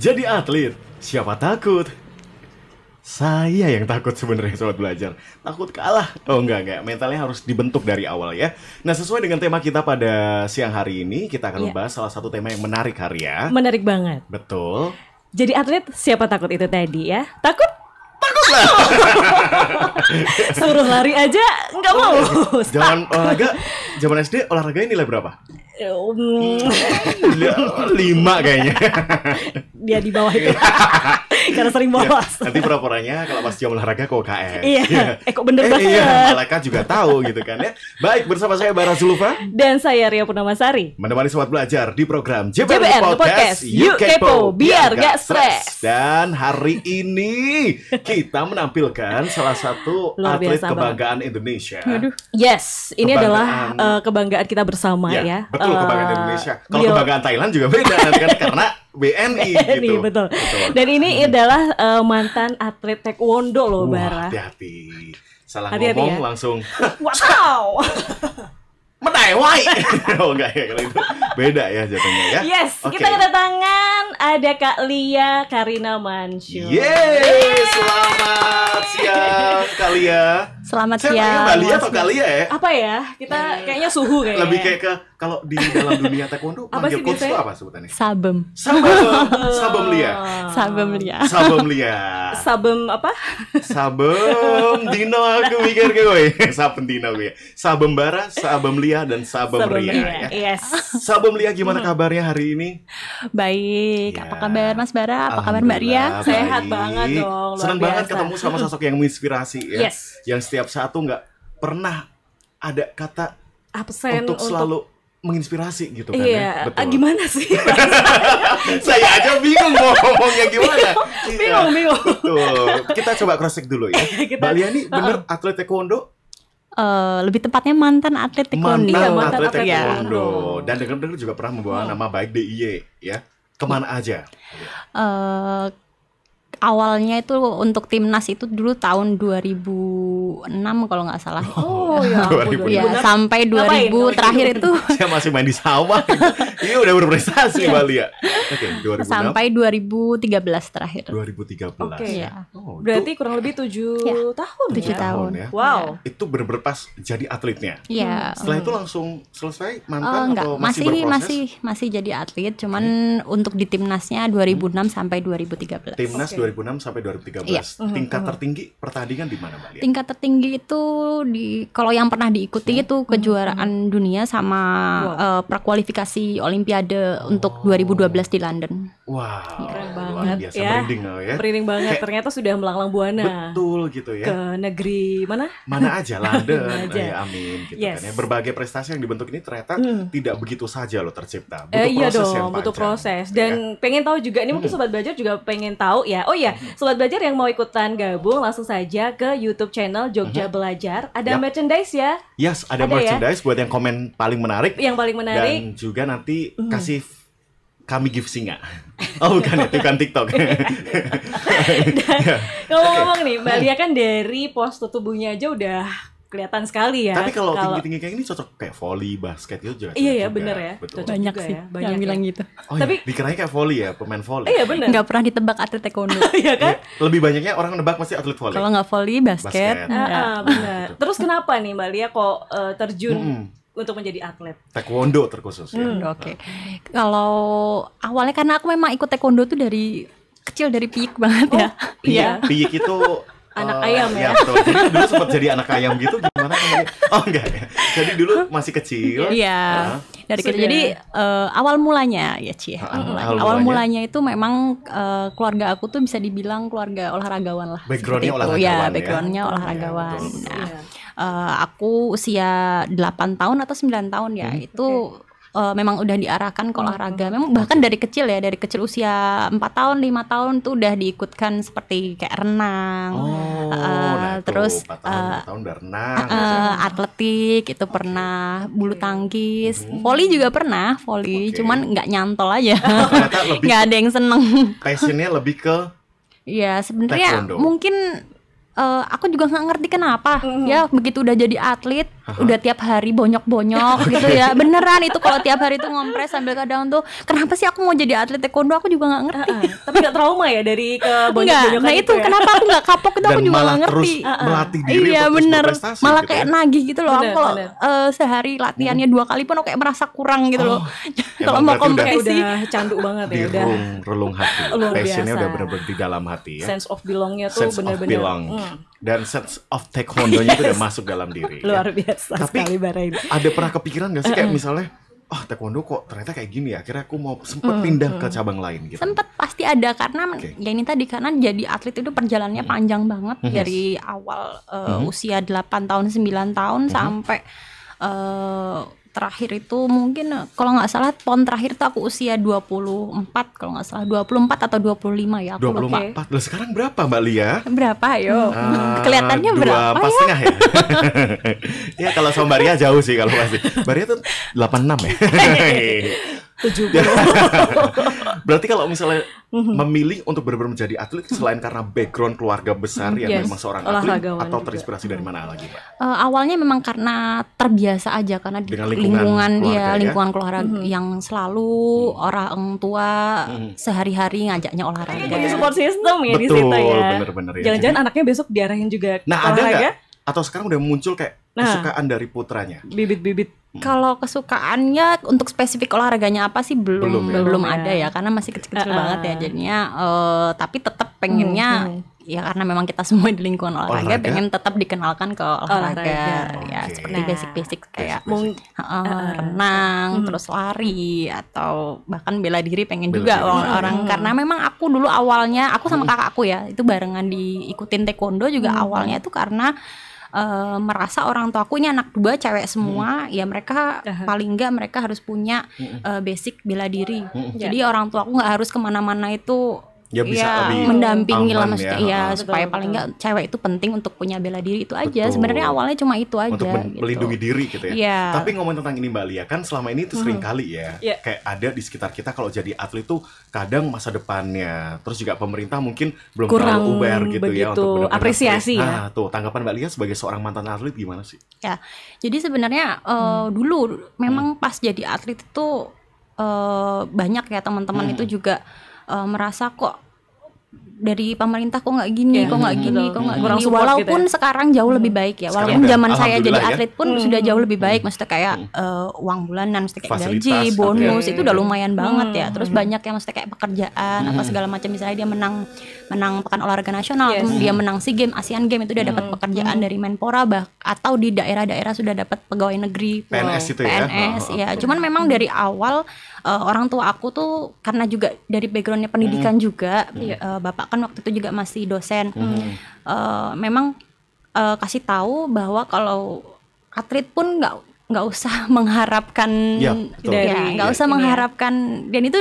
Jadi atlet, siapa takut? Saya yang takut sebenarnya Sobat Belajar. Takut kalah. Oh enggak. Mentalnya harus dibentuk dari awal ya. Nah, sesuai dengan tema kita pada siang hari ini, kita akan membahas salah satu tema yang menarik hari ya. Menarik banget. Betul. Jadi atlet, siapa takut itu tadi ya? Takut? Takutlah. Suruh lari aja nggak mau. Jangan olahraga. Zaman SD olahraganya nilai berapa? 5 kayaknya. Dia di bawah itu. Karena sering bolos. Nanti pura-puranya kalau pas jam olahraga ke UKS. Iya. Kok bener banget. Iya, malaikat juga tahu gitu kan ya. Baik, bersama saya Bara Zulfa dan saya Ria Purnamasari. menemani Sobat Belajar di program JBR Podcast Yuk Kepo biar gak stres. Dan hari ini kita menampilkan salah satu Luar atlet biasa kebanggaan Indonesia. Yes, ini adalah kebanggaan kita bersama ya. Betul, kebanggaan Indonesia. Kalau beliau- kebanggaan Thailand juga beda kan karena BNI gitu. betul. Dan ini adalah mantan atlet taekwondo loh, Bara. Hati-hati. Salah Hati-hati ngomong ya. langsung Wow. menewai. Oh enggak ya, kalau itu beda ya jatuhnya ya. Yes, Oke. kita kedatangan ada Kak Lia Karina Mansur. Yeay, selamat siang Kalia. Selamat Saya panggil siang. Mbak Lia atau Kalia ya? Apa ya? Kita kayaknya suhu kayaknya. Lebih kayak ke kalau di dalam dunia taekwondo Apa panggil sih coach itu biasanya? apa sebutannya? Sabem. Sabem Lia. Sabem Lia. Sabem Lia. Sabem apa? Sabem Dino aku mikir ke gue. Sabem Dino gue. Sabem Bara, Sabem Lia dan Sabem Ria. Ya. Yes. Sabem Lia gimana kabarnya hari ini? Baik. Ya. Apa kabar Mas Bara? Apa kabar Mbak Ria? Alhamdulillah, Sehat baik. banget dong, luar Senang banget biasa. ketemu sama sosok yang menginspirasi ya. Yes. Yang setiap saat tuh nggak pernah ada kata Absen untuk selalu menginspirasi gitu kan Iya, ya. Betul. gimana sih? Saya aja bingung mau ngomongnya gimana. Iya. Bingung. Betul. Kita coba cross check dulu ya. Kita- Mbak Lia ini bener atlet taekwondo? Lebih tepatnya mantan atlet taekwondo. Iya, Mantan mantan atlet atlet taekwondo. taekwondo. Dan dengar-dengar juga pernah membawa nama baik DIY ya. Kemana aja? Eh, Awalnya itu untuk timnas itu dulu tahun 2006 kalau nggak salah. Oh ya, 2006. Ya, sampai Ngapain 2000 kalau terakhir gitu? itu Saya masih main di sawah. Ini udah berprestasi Mbak Lia. Oke, 2006. sampai 2013 terakhir. 2013. Oke. Iya. Oh, Berarti kurang lebih 7 Ya, tahun. 7 ya? tahun. ya. Wow. Itu bener-bener pas jadi atletnya. Iya. Setelah itu langsung selesai mantan Enggak, atau masih berproses? masih jadi atlet, cuman untuk di timnasnya 2006 sampai 2013. Timnas Oke. 2006 sampai 2013. Iya. Tingkat tertinggi pertandingan di mana, Mbak Lia? Tingkat tertinggi itu kalau yang pernah diikuti itu kejuaraan dunia sama prakualifikasi Olimpiade untuk 2012 di London. Wow, Keren luar banget biasa, ya. merinding loh ya. Merinding banget. Kayak- Ternyata sudah melanglang buana Betul gitu ya. ke negeri mana? Mana aja London, Mana aja. ya amin gitu Yes. kan ya. Berbagai prestasi yang dibentuk ini ternyata tidak begitu saja loh tercipta. Butuh Iya proses yang dong, butuh panjang, proses. gitu Dan ya. pengen tahu juga, ini mungkin Sobat Belajar juga pengen tahu ya. Oh iya, Sobat Belajar yang mau ikutan gabung langsung saja ke YouTube channel Jogja Belajar. Ada Yap. merchandise ya, Yes, ada Ada ya? merchandise buat yang komen paling menarik. yang paling menarik. Dan juga nanti kasih kami gift singa. Oh bukan ya, itu kan TikTok. Ngomong-ngomong nih, Mbak Lia kan dari postur tubuhnya aja udah kelihatan sekali ya. Tapi kalau tinggi-tinggi kayak ini cocok kayak volley, basket itu juga. Iya cocok ya, juga. bener ya. Betul. Cocok Banyak juga sih ya, banyak yang ya. bilang gitu. Oh, Tapi- iya, dikiranya kayak volley ya, pemain volley. Iya bener. Nggak pernah ditebak atlet taekwondo. Iya kan? Lebih banyaknya orang nebak pasti atlet volley. Kalau nggak volley, basket. Basket. Ya. Benar. Terus kenapa nih Mbak Lia kok terjun Mm-mm. untuk menjadi atlet? Taekwondo terkhusus ya. Oke. Kalau awalnya karena aku memang ikut taekwondo tuh dari kecil, dari piyik banget ya. Iya. Piyik itu Anak ayam ya? Betul. Jadi dulu sempat jadi anak ayam gitu gimana kan? Oh enggak ya. Jadi dulu masih kecil. Iya. Dari kecil. Sudah. Jadi awal mulanya ya Ci. Awal mulanya itu memang keluarga aku tuh bisa dibilang keluarga olahragawan lah. Backgroundnya seperti itu. olahragawan Ya, ya? backgroundnya Iya, olahragawan. betul. Nah, Iya. aku usia 8 tahun atau 9 tahun ya. Itu memang udah diarahkan ke olahraga. Memang bahkan dari kecil ya, dari kecil usia 4 tahun, 5 tahun tuh udah diikutkan seperti kayak renang. Oh, nah itu, terus 4 tahun, 5 tahun udah renang. atletik itu pernah, bulu tangkis, volley juga pernah, volley, Oke. cuman nggak nyantol aja, Ternyata lebih nggak ada yang seneng. passionnya lebih ke Ya sebenarnya Taekwondo. mungkin aku juga nggak ngerti kenapa ya begitu udah jadi atlet udah tiap hari bonyok-bonyok gitu ya. Beneran itu kalau tiap hari tuh ngompres sambil kadang tuh kenapa sih aku mau jadi atlet taekwondo, aku juga nggak ngerti. Tapi nggak trauma ya dari ke Enggak, bonyok-bonyokan nah itu ya? kenapa aku nggak kapok itu aku Dan juga malah nggak ngerti. terus melatih diri Iya untuk terus bener, berprestasi malah gitu kayak ya. nagih gitu loh. Aku Bener, kalau bener. sehari latihannya 2 kali pun aku kayak merasa kurang gitu loh. Kalau emang mau berarti Kayak kompetisi. udah candu banget Di ya, udah relung hati. Luar Passionnya biasa. udah bener-bener di dalam hati ya. sense of belongnya tuh Sense of bener-bener belong. Dan sense of taekwondonya itu udah masuk dalam diri. luar ya. biasa Tapi sekali Bara ini. ada pernah kepikiran gak sih kayak misalnya, taekwondo kok ternyata kayak gini ya, akhirnya aku mau sempet pindah ke cabang lain gitu. Sempet pasti ada karena Oke. ya ini tadi karena jadi atlet itu perjalanannya panjang banget dari awal usia 8 tahun 9 tahun sampai terakhir itu mungkin kalau nggak salah pon terakhir tuh aku usia 24 kalau nggak salah 24 atau 25 ya aku lupa. 24. Lah sekarang berapa Mbak Lia? Berapa yo? Kelihatannya berapa 2 ya? setengah ya? Ya kalau sama Mbak Ria jauh sih kalau pasti. Mbak Ria tuh 86 ya? 70. Berarti kalau misalnya memilih untuk benar-benar menjadi atlet selain karena background keluarga besar yang Yes, memang seorang atlet, olahragawan atau juga. terinspirasi dari mana lagi Mbak? Awalnya memang karena terbiasa aja karena di Dengan lingkungan keluarga ya? lingkungan keluarga yang selalu orang tua sehari-hari ngajaknya olahraga. Punya support system ya di Betul, situ ya. bener-bener ya. Jangan-jangan anaknya besok diarahin juga Nah ada olahraga? nggak? Atau sekarang udah muncul kayak kesukaan dari putranya? Bibit-bibit. Kalau kesukaannya untuk spesifik olahraganya apa sih belum Belum ya? Belum ada ya. ya karena masih kecil-kecil banget ya jadinya tapi tetap pengennya ya karena memang kita semua di lingkungan olahraga, Olahraga? pengen tetap dikenalkan ke olahraga, Olahraga. ya Oke. seperti Nah, basic-basic kayak Basic-basic. renang terus lari atau bahkan bela diri pengen Bela juga diri. orang karena memang aku dulu awalnya aku sama kakakku ya itu barengan diikutin taekwondo juga awalnya itu karena merasa orang tuaku ini anak 2 cewek semua ya mereka paling enggak mereka harus punya basic bela diri jadi orang tuaku nggak harus kemana-mana itu Ya bisa lebih mendampingi lah aman maksudnya ya. ya supaya Betul, paling enggak cewek itu penting untuk punya bela diri itu aja Betul. sebenarnya awalnya cuma itu aja Untuk gitu. melindungi diri gitu ya. Iya. Tapi ngomong tentang ini Mbak Lia, kan selama ini tuh sering kali ya, Iya. kayak ada di sekitar kita kalau jadi atlet tuh kadang masa depannya, terus juga pemerintah mungkin belum Kurang terlalu aware gitu ya begitu untuk benar-benar apresiasi atlet. ya. Nah tuh tanggapan Mbak Lia sebagai seorang mantan atlet gimana sih? Ya, jadi sebenarnya dulu memang pas jadi atlet itu banyak ya teman-teman itu juga merasa kok dari pemerintah kok nggak gini, Ya, kok nggak gini, betul. kok nggak Kurang gini. support Walaupun gitu ya. sekarang jauh lebih baik ya. Sekarang Walaupun udah, zaman saya jadi alhamdulillah ya. atlet pun sudah jauh lebih baik. Maksudnya kayak uang bulanan, maksudnya kayak Fasilitas, gaji, bonus oke. itu udah lumayan banget ya. Terus banyak yang maksudnya kayak pekerjaan apa segala macam. Misalnya dia menang pekan olahraga nasional, Yes. dia menang SEA Games, Asian Games itu udah dapat pekerjaan dari Menpora atau di daerah-daerah sudah dapat pegawai negeri. PNS itu ya? PNS ya. Cuman memang dari awal orang tua aku tuh karena juga dari backgroundnya pendidikan juga, bapak kan waktu itu juga masih dosen. Memang kasih tahu bahwa kalau atlet pun nggak usah mengharapkan Ya, betul. nggak Dari usah ini ya. mengharapkan dan itu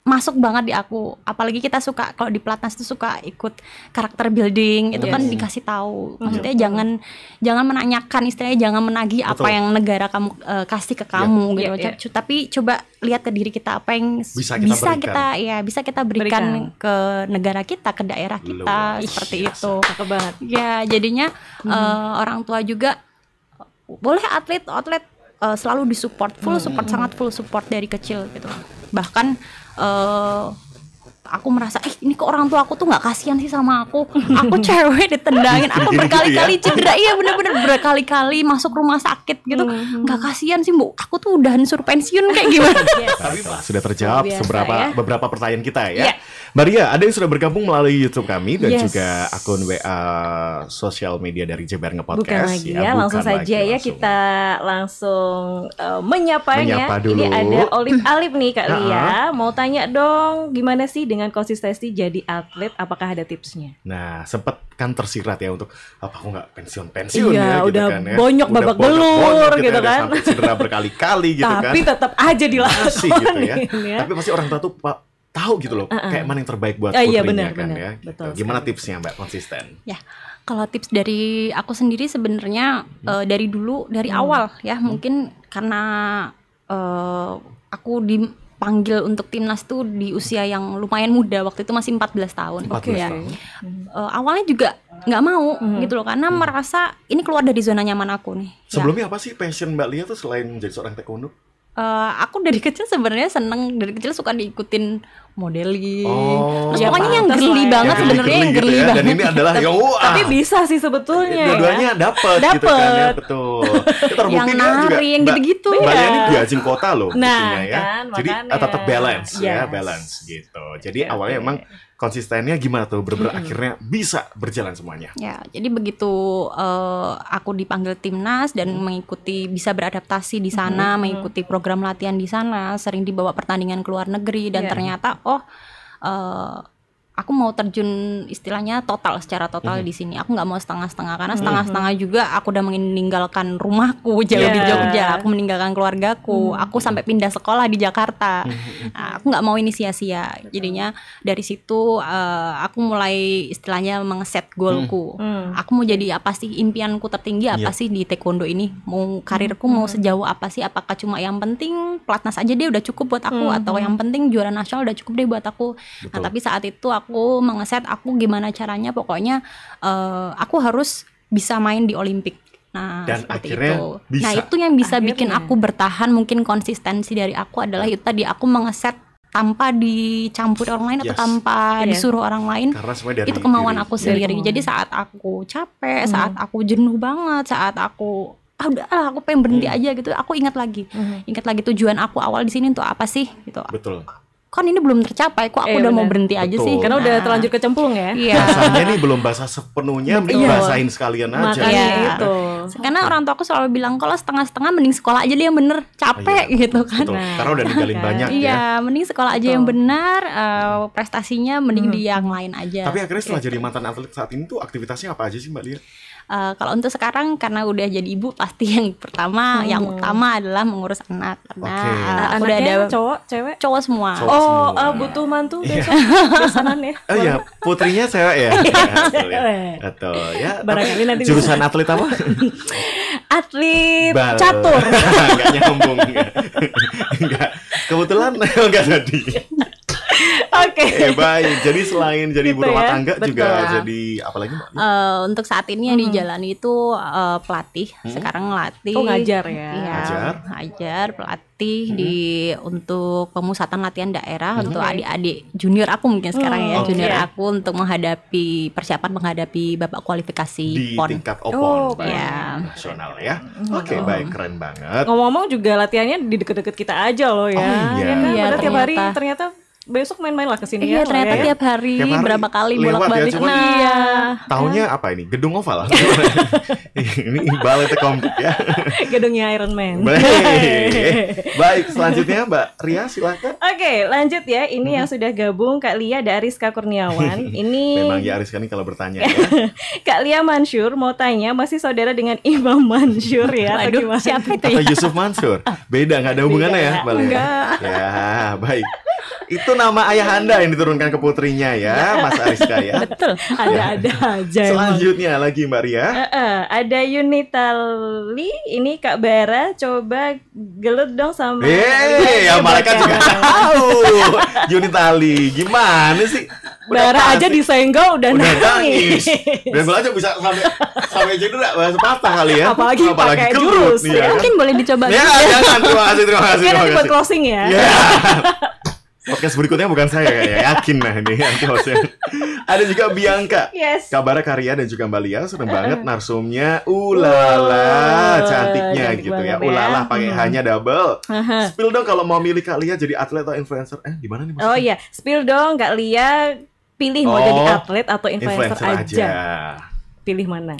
masuk banget di aku, apalagi kita suka kalau di pelatnas itu suka ikut karakter building itu kan dikasih tahu maksudnya jangan menanyakan istilahnya jangan menagih apa Betul. yang negara kamu kasih ke kamu gitu. Iya, iya. Tapi coba lihat ke diri kita apa yang Bisa kita bisa kita berikan ke negara kita, ke daerah kita Luar seperti biasa. itu. Cakep banget. Ya jadinya orang tua juga boleh atlet selalu disupport full support sangat full support dari kecil gitu. Bahkan aku merasa ini kok orang tua aku tuh nggak kasihan sih sama aku cewek ditendangin aku Gitu-gitu berkali-kali ya. cedera iya bener-bener berkali-kali masuk rumah sakit gitu nggak kasihan sih Bu aku tuh udah suruh pensiun kayak gimana. Tapi sudah terjawab Luar biasa, beberapa pertanyaan kita ya. Iya. Maria, ada yang sudah bergabung melalui YouTube kami dan Yes. juga akun WA sosial media dari JBR Bukan Ngepodcast. lagi ya, langsung bukan saja lagi, ya langsung. kita langsung menyapanya. Menyapa dulu. Ini ada Olip Alip nih Kak Ha-ha. Lia. Mau tanya dong, gimana sih dengan konsistensi jadi atlet? Apakah ada tipsnya? Nah, sempat kan tersirat ya untuk apa aku nggak pensiun Iya, ya gitu udah kan ya. bonyok Udah babak bonyok-bonyok belur gitu udah kan. sampai cedera berkali-kali gitu kan. Tapi tetap aja dilakukan Masih gitu ya. ya. Tapi pasti orang tua tuh tahu gitu loh kayak mana yang terbaik buat Iya, putrinya benar, kan benar. ya. Betul Gitu. Gimana sekali. tipsnya Mbak konsisten? Ya, kalau tips dari aku sendiri sebenarnya dari dulu, dari awal ya, mungkin karena aku dipanggil untuk timnas tuh di usia yang lumayan muda, waktu itu masih 14 tahun. 14 ya. tahun. Awalnya juga nggak mau gitu loh, karena merasa ini keluar dari zona nyaman aku nih. Sebelumnya apa sih passion Mbak Lia tuh selain menjadi seorang taekwondo? Aku dari kecil sebenarnya seneng, dari kecil suka diikutin modeling. Terus ya pokoknya yang pantas girly lah ya. banget sebenarnya, yang girly ya. banget. Dan ini adalah yang wah. Tapi bisa sih sebetulnya Dua-duanya ya. dapat gitu kan ya, Dapet. betul. Itu terbukti Yang dia juga, nari, yang Mbak- gitu-gitu. Mbak Lia ini Iya. diajin kota loh Nah, buktinya ya. kan, Jadi makanya. tetap balance ya, Yes. balance gitu. Jadi Oke, awalnya oke. emang konsistennya gimana tuh bener-bener akhirnya bisa berjalan semuanya. Ya, jadi begitu aku dipanggil timnas dan mengikuti, bisa beradaptasi di sana, mengikuti program latihan di sana, sering dibawa pertandingan ke luar negeri, dan Iya. ternyata aku mau terjun istilahnya secara total di sini. Aku nggak mau setengah-setengah, karena setengah-setengah juga aku udah meninggalkan rumahku jauh di Iya. Jogja, aku meninggalkan keluargaku, aku sampai pindah sekolah di Jakarta. Nah, aku nggak mau ini sia-sia. Jadinya dari situ aku mulai istilahnya mengeset goalku. Aku mau jadi apa sih, impianku tertinggi apa Iya. sih di taekwondo ini? Mau karirku mau sejauh apa sih? Apakah cuma yang penting pelatnas aja dia udah cukup buat aku, atau yang penting juara nasional udah cukup deh buat aku? Nah, Betul. tapi saat itu aku mengeset, aku gimana caranya, pokoknya aku harus bisa main di Olimpik. Nah, Dan seperti akhirnya itu. bisa. Nah, itu yang bisa bikin Akhirnya. aku bertahan. Mungkin konsistensi dari aku adalah itu tadi, aku mengeset tanpa dicampur orang lain atau Yes. tanpa Yes. disuruh orang lain. Karena semuanya dari Itu kemauan diri. aku Ya. sendiri. kemauan. Jadi saat aku capek, saat aku jenuh banget, saat aku udahlah aku pengen berhenti aja gitu, aku ingat lagi tujuan aku awal di sini untuk apa sih gitu. Betul. Kan ini belum tercapai, kok aku udah mau benar. berhenti aja Betul. sih. Karena udah Nah, terlanjur kecemplung ya. Iya. Rasanya nih belum basah sepenuhnya, mending Betul. basahin sekalian aja. Makanya Iya. itu. Karena orang tua aku selalu bilang kalau setengah-setengah mending sekolah aja deh yang bener, capek Iya. gitu kan. Betul. Nah, Karena udah ninggalin kan. banyak ya. Iya, mending sekolah aja Betul. yang benar, prestasinya mending di yang lain aja. Tapi akhirnya setelah jadi mantan atlet saat ini tuh aktivitasnya apa aja sih Mbak Lia? Kalau untuk sekarang karena udah jadi ibu, pasti yang pertama, yang utama adalah mengurus anak. Karena Oke. aku udah Anaknya ada cowok, cewek? cowok semua. Cowok. Oh, semua. butuh mantu besok pesanan ya. Oh iya, putrinya cewek ya? Betul ya. Cewek. Betul ya. Barangkali Tapi nanti jurusan atlet apa? Atlet Bal- catur. Nggak nyambung. Enggak. Kebetulan enggak jadi. Oke. Baik. Jadi selain jadi ibu Gitu rumah ya, tangga betul. juga jadi apa lagi Mbak? Untuk saat ini yang dijalani itu pelatih. Sekarang ngelatih. Oh, ngajar ya. Iya, Ngajar. ngajar, pelatih untuk pemusatan latihan daerah untuk adik-adik junior aku mungkin sekarang ya, Oke. junior aku untuk persiapan menghadapi babak kualifikasi Di PON. tingkat Oh, OPON baik. iya. Nasional ya. Oke, baik, keren banget. Ngomong-ngomong juga latihannya di deket-deket kita aja loh ya. Oh, iya. Ya kan? Iya, Padahal tiap hari ternyata. ternyata besok main-main lah kesini Iya, ya. ternyata ya. tiap hari, Tiap hari berapa kali lewat ya, bolak-balik. cuman- Iya. Tahunnya apa ini? Gedung oval. Ini balai tekomplek ya. Gedungnya Iron Man. Baik. Baik, selanjutnya Mbak Ria silakan. Oke, lanjut ya. Ini yang sudah gabung Kak Lia dan Ariska Kurniawan. Ini Memang ya Ariska nih kalau bertanya ya. Kak Lia Mansur mau tanya, masih saudara dengan Imam Mansur ya? Atau Waduh, gimana? siapa itu Atau ya? Yusuf Mansur. Beda, nggak ada hubungannya Beda ya, ya? Mbak Lia? Enggak. Ya, baik. Itu nama ayah Anda yang diturunkan ke putrinya ya, Mas Ariska ya. Betul. Ada-ada aja emang. Selanjutnya lagi Mbak Ria. Ada Yunitali, ini Kak Bara, coba gelut dong sama Ya malaikat juga tahu. Yunitali, gimana sih? Bara aja pasti. disenggol udah Udah nangis. nangis. Dengkul aja bisa sampai cedera, bahasa patah kali ya. Apalagi pakai gelut jurus, nih, ya. kan? Mungkin boleh dicoba Ya, gitu. jangan. Terima kasih, terima kasih, Ini terima nanti buat kasih. closing ya. Ya. Podcast berikutnya bukan saya kayaknya, yakin nah ini nanti hostnya. Ada juga Bianca. Yes. Kabara Karya dan juga Mbak Lia seneng banget narsumnya. Ulala, cantiknya cantik gitu ya. banget ya. Ulala pakai hanya double. Spill dong kalau mau milih Kak Lia jadi atlet atau influencer. Di mana nih Oh maksudnya? iya, spill dong Kak Lia, pilih mau Oh, jadi atlet atau influencer, aja. Pilih mana?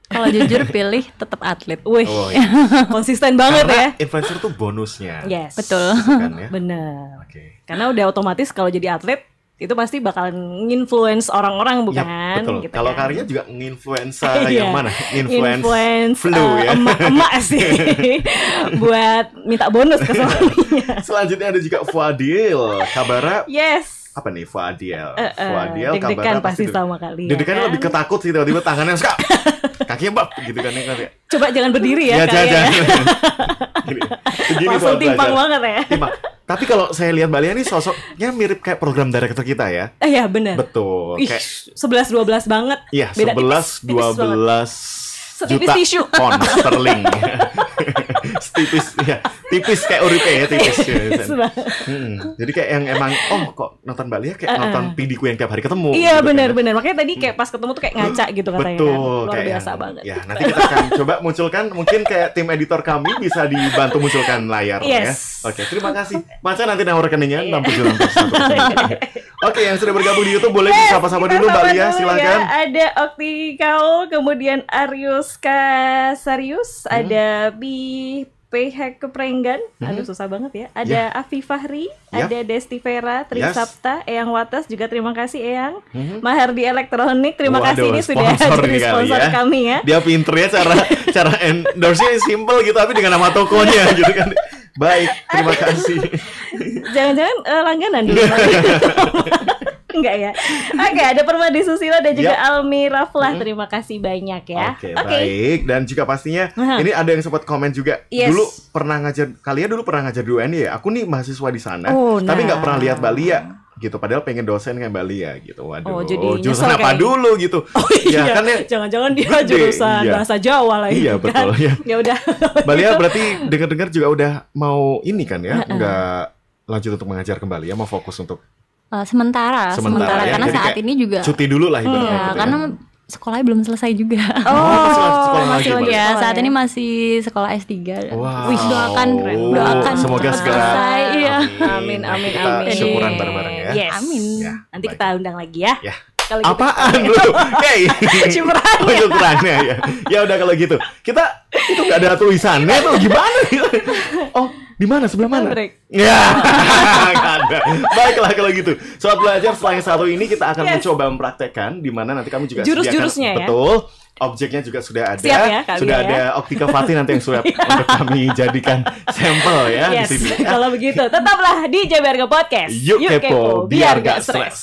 Kalau jujur pilih tetap atlet. Wih, Oh, iya. konsisten banget Karena ya. influencer tuh bonusnya. Yes. Betul. Kan ya? Bener. Oke. Karena udah otomatis kalau jadi atlet itu pasti bakalan nginfluence orang-orang bukan? Ya, betul. Gitu Kalau kan. Karya juga nginfluensa Iya. yang mana? Influence flu ya. emak-emak sih buat minta bonus ke suaminya. Selanjutnya ada juga Fuadil Kabara. Yes. Apa nih Fuadil? Deg-degan pasti sama kali. Deg-degannya lebih ketakut sih tiba-tiba tangannya suka kakinya bak gitu kan ya. Coba jangan berdiri ya. Ya Kak Lia. jangan. Gini. Begini Langsung soal timpang belajar. banget ya. Timpang. Tapi kalau saya lihat Mbak Lia ini sosoknya mirip kayak program director kita ya. Iya benar. Betul. Ih, Kayak 11-12 banget. iya, Beda 11 tipis banget. 12 Setipis juta tisu. pound sterling. Tipis ya. Tipis kayak uripe ya, tipis. Tipis banget. Jadi kayak yang emang kok nonton Mbak Lia kayak nonton Pidiku yang tiap hari ketemu. Iya gitu kan. benar-benar. Makanya tadi kayak pas ketemu tuh kayak ngaca gitu katanya. Betul, Kan. Luar kayak biasa yang- banget. Ya, nanti kita akan coba munculkan, mungkin kayak tim editor kami bisa dibantu munculkan layar Yes. ya. Oke, terima kasih. Maca nanti nomor rekeningnya 6761. Oke, yang sudah bergabung di YouTube boleh disapa-sapa Kita dulu Mbak sapa Lia, dulu silakan. ya. Ada Okti Kau, kemudian Arius Kasarius, ada Bi PH Keprenggan, aduh susah banget ya. Ada Afi Fahri, Yap. ada Desti Vera, Tri Yes. Sapta, Eyang Watas juga terima kasih Eyang. Mahardi Elektronik, terima Waduh, kasih ini sudah sponsor jadi nih kali sponsor ya. kami ya. Dia pinter ya cara endorse-nya simple gitu tapi dengan nama tokonya gitu kan. Baik, terima kasih. Jangan-jangan langganan dulu. Enggak ya. Oke, ada Permadi Susila dan juga Almi Raflah. Terima kasih banyak ya. Oke, baik. Dan juga pastinya ini ada yang sempat komen juga. Yes. Dulu pernah ngajar, kalian dulu pernah ngajar di UNY ya? Aku nih mahasiswa di sana, Oh, tapi nggak nah. pernah lihat Mbak Lia gitu. Padahal pengen dosen kayak Mbak Lia gitu. Waduh, Oh, jadi jurusan nyesel apa kayaknya. dulu gitu? Oh Ya iya, kan ya. jangan-jangan dia Gede, jurusan iya. bahasa Jawa lagi. Iya, betul, ya. Ya udah. Mbak Lia berarti dengar-dengar juga udah mau ini kan ya? Nggak lanjut untuk mengajar kembali ya? Mau fokus untuk Sementara ya. karena Jadi saat kayak ini juga cuti dulu lah ibaratnya ya, gitu ya. karena sekolahnya belum selesai juga. masih lanjut sekolah lagi, masih Mbak. lanjut Ya, sekolah saat ya. ini masih sekolah S3. Wow. Wih, doakan Semoga cepat segera selesai. Iya. Amin, amin, Kita amin. syukuran bareng-bareng ya. Yes. Amin. Ya, Nanti baik. kita undang lagi ya. Ya. Kalau gitu. Apaan lu? Hey. Syukurannya. Oh, syukurannya ya. Ya udah kalau gitu. Kita itu nggak ada tulisannya tuh gimana? Oh, di mana? Sebelah mana? Break. Ya, nggak ada. Baiklah kalau gitu. Sobat belajar setelah yang satu ini kita akan Yes. mencoba mempraktekkan di mana nanti kamu juga Jurus-jurusnya sediakan. ya. Betul. Objeknya juga sudah ada. Siap ya, kalian sudah ya. ada Optika Fatih nanti yang sudah untuk kami jadikan sampel ya Yes. di sini. Ya. Kalau begitu, tetaplah di JBRG Podcast. Yuk kepo biar gak stres.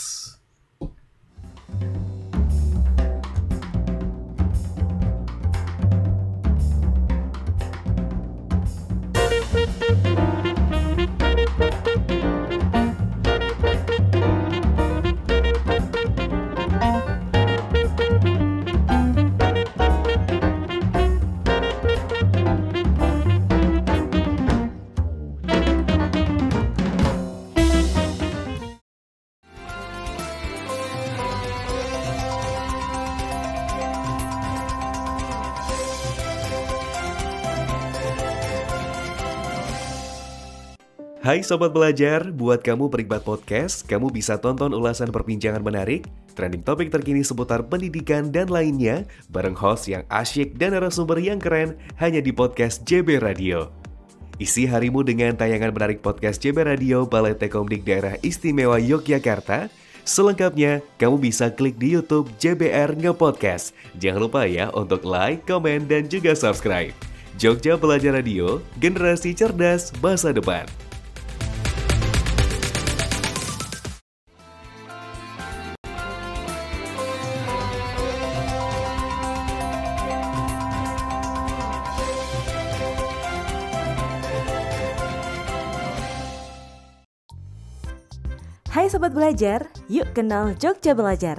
Hai Sobat Belajar, buat kamu perikmat podcast, kamu bisa tonton ulasan perbincangan menarik, trending topik terkini seputar pendidikan dan lainnya, bareng host yang asyik dan narasumber yang keren, hanya di podcast JB Radio. Isi harimu dengan tayangan menarik podcast JB Radio Balai Tekomdik Daerah Istimewa Yogyakarta. Selengkapnya, kamu bisa klik di YouTube JBR Nge-Podcast. Jangan lupa ya untuk like, komen, dan juga subscribe. Jogja Belajar Radio, generasi cerdas masa depan. Hai Sobat Belajar, yuk kenal Jogja Belajar.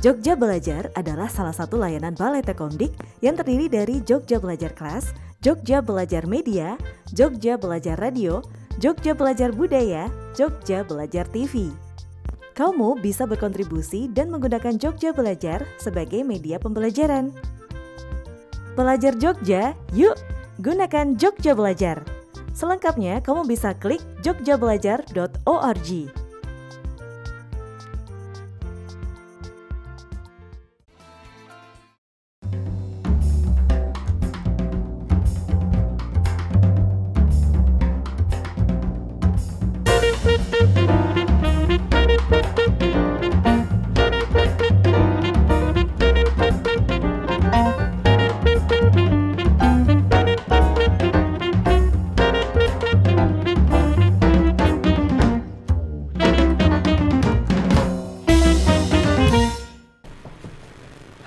Jogja Belajar adalah salah satu layanan Balai Tekomdik yang terdiri dari Jogja Belajar Kelas, Jogja Belajar Media, Jogja Belajar Radio, Jogja Belajar Budaya, Jogja Belajar TV. Kamu bisa berkontribusi dan menggunakan Jogja Belajar sebagai media pembelajaran. Pelajar Jogja, yuk gunakan Jogja Belajar. Selengkapnya kamu bisa klik jogjabelajar.org.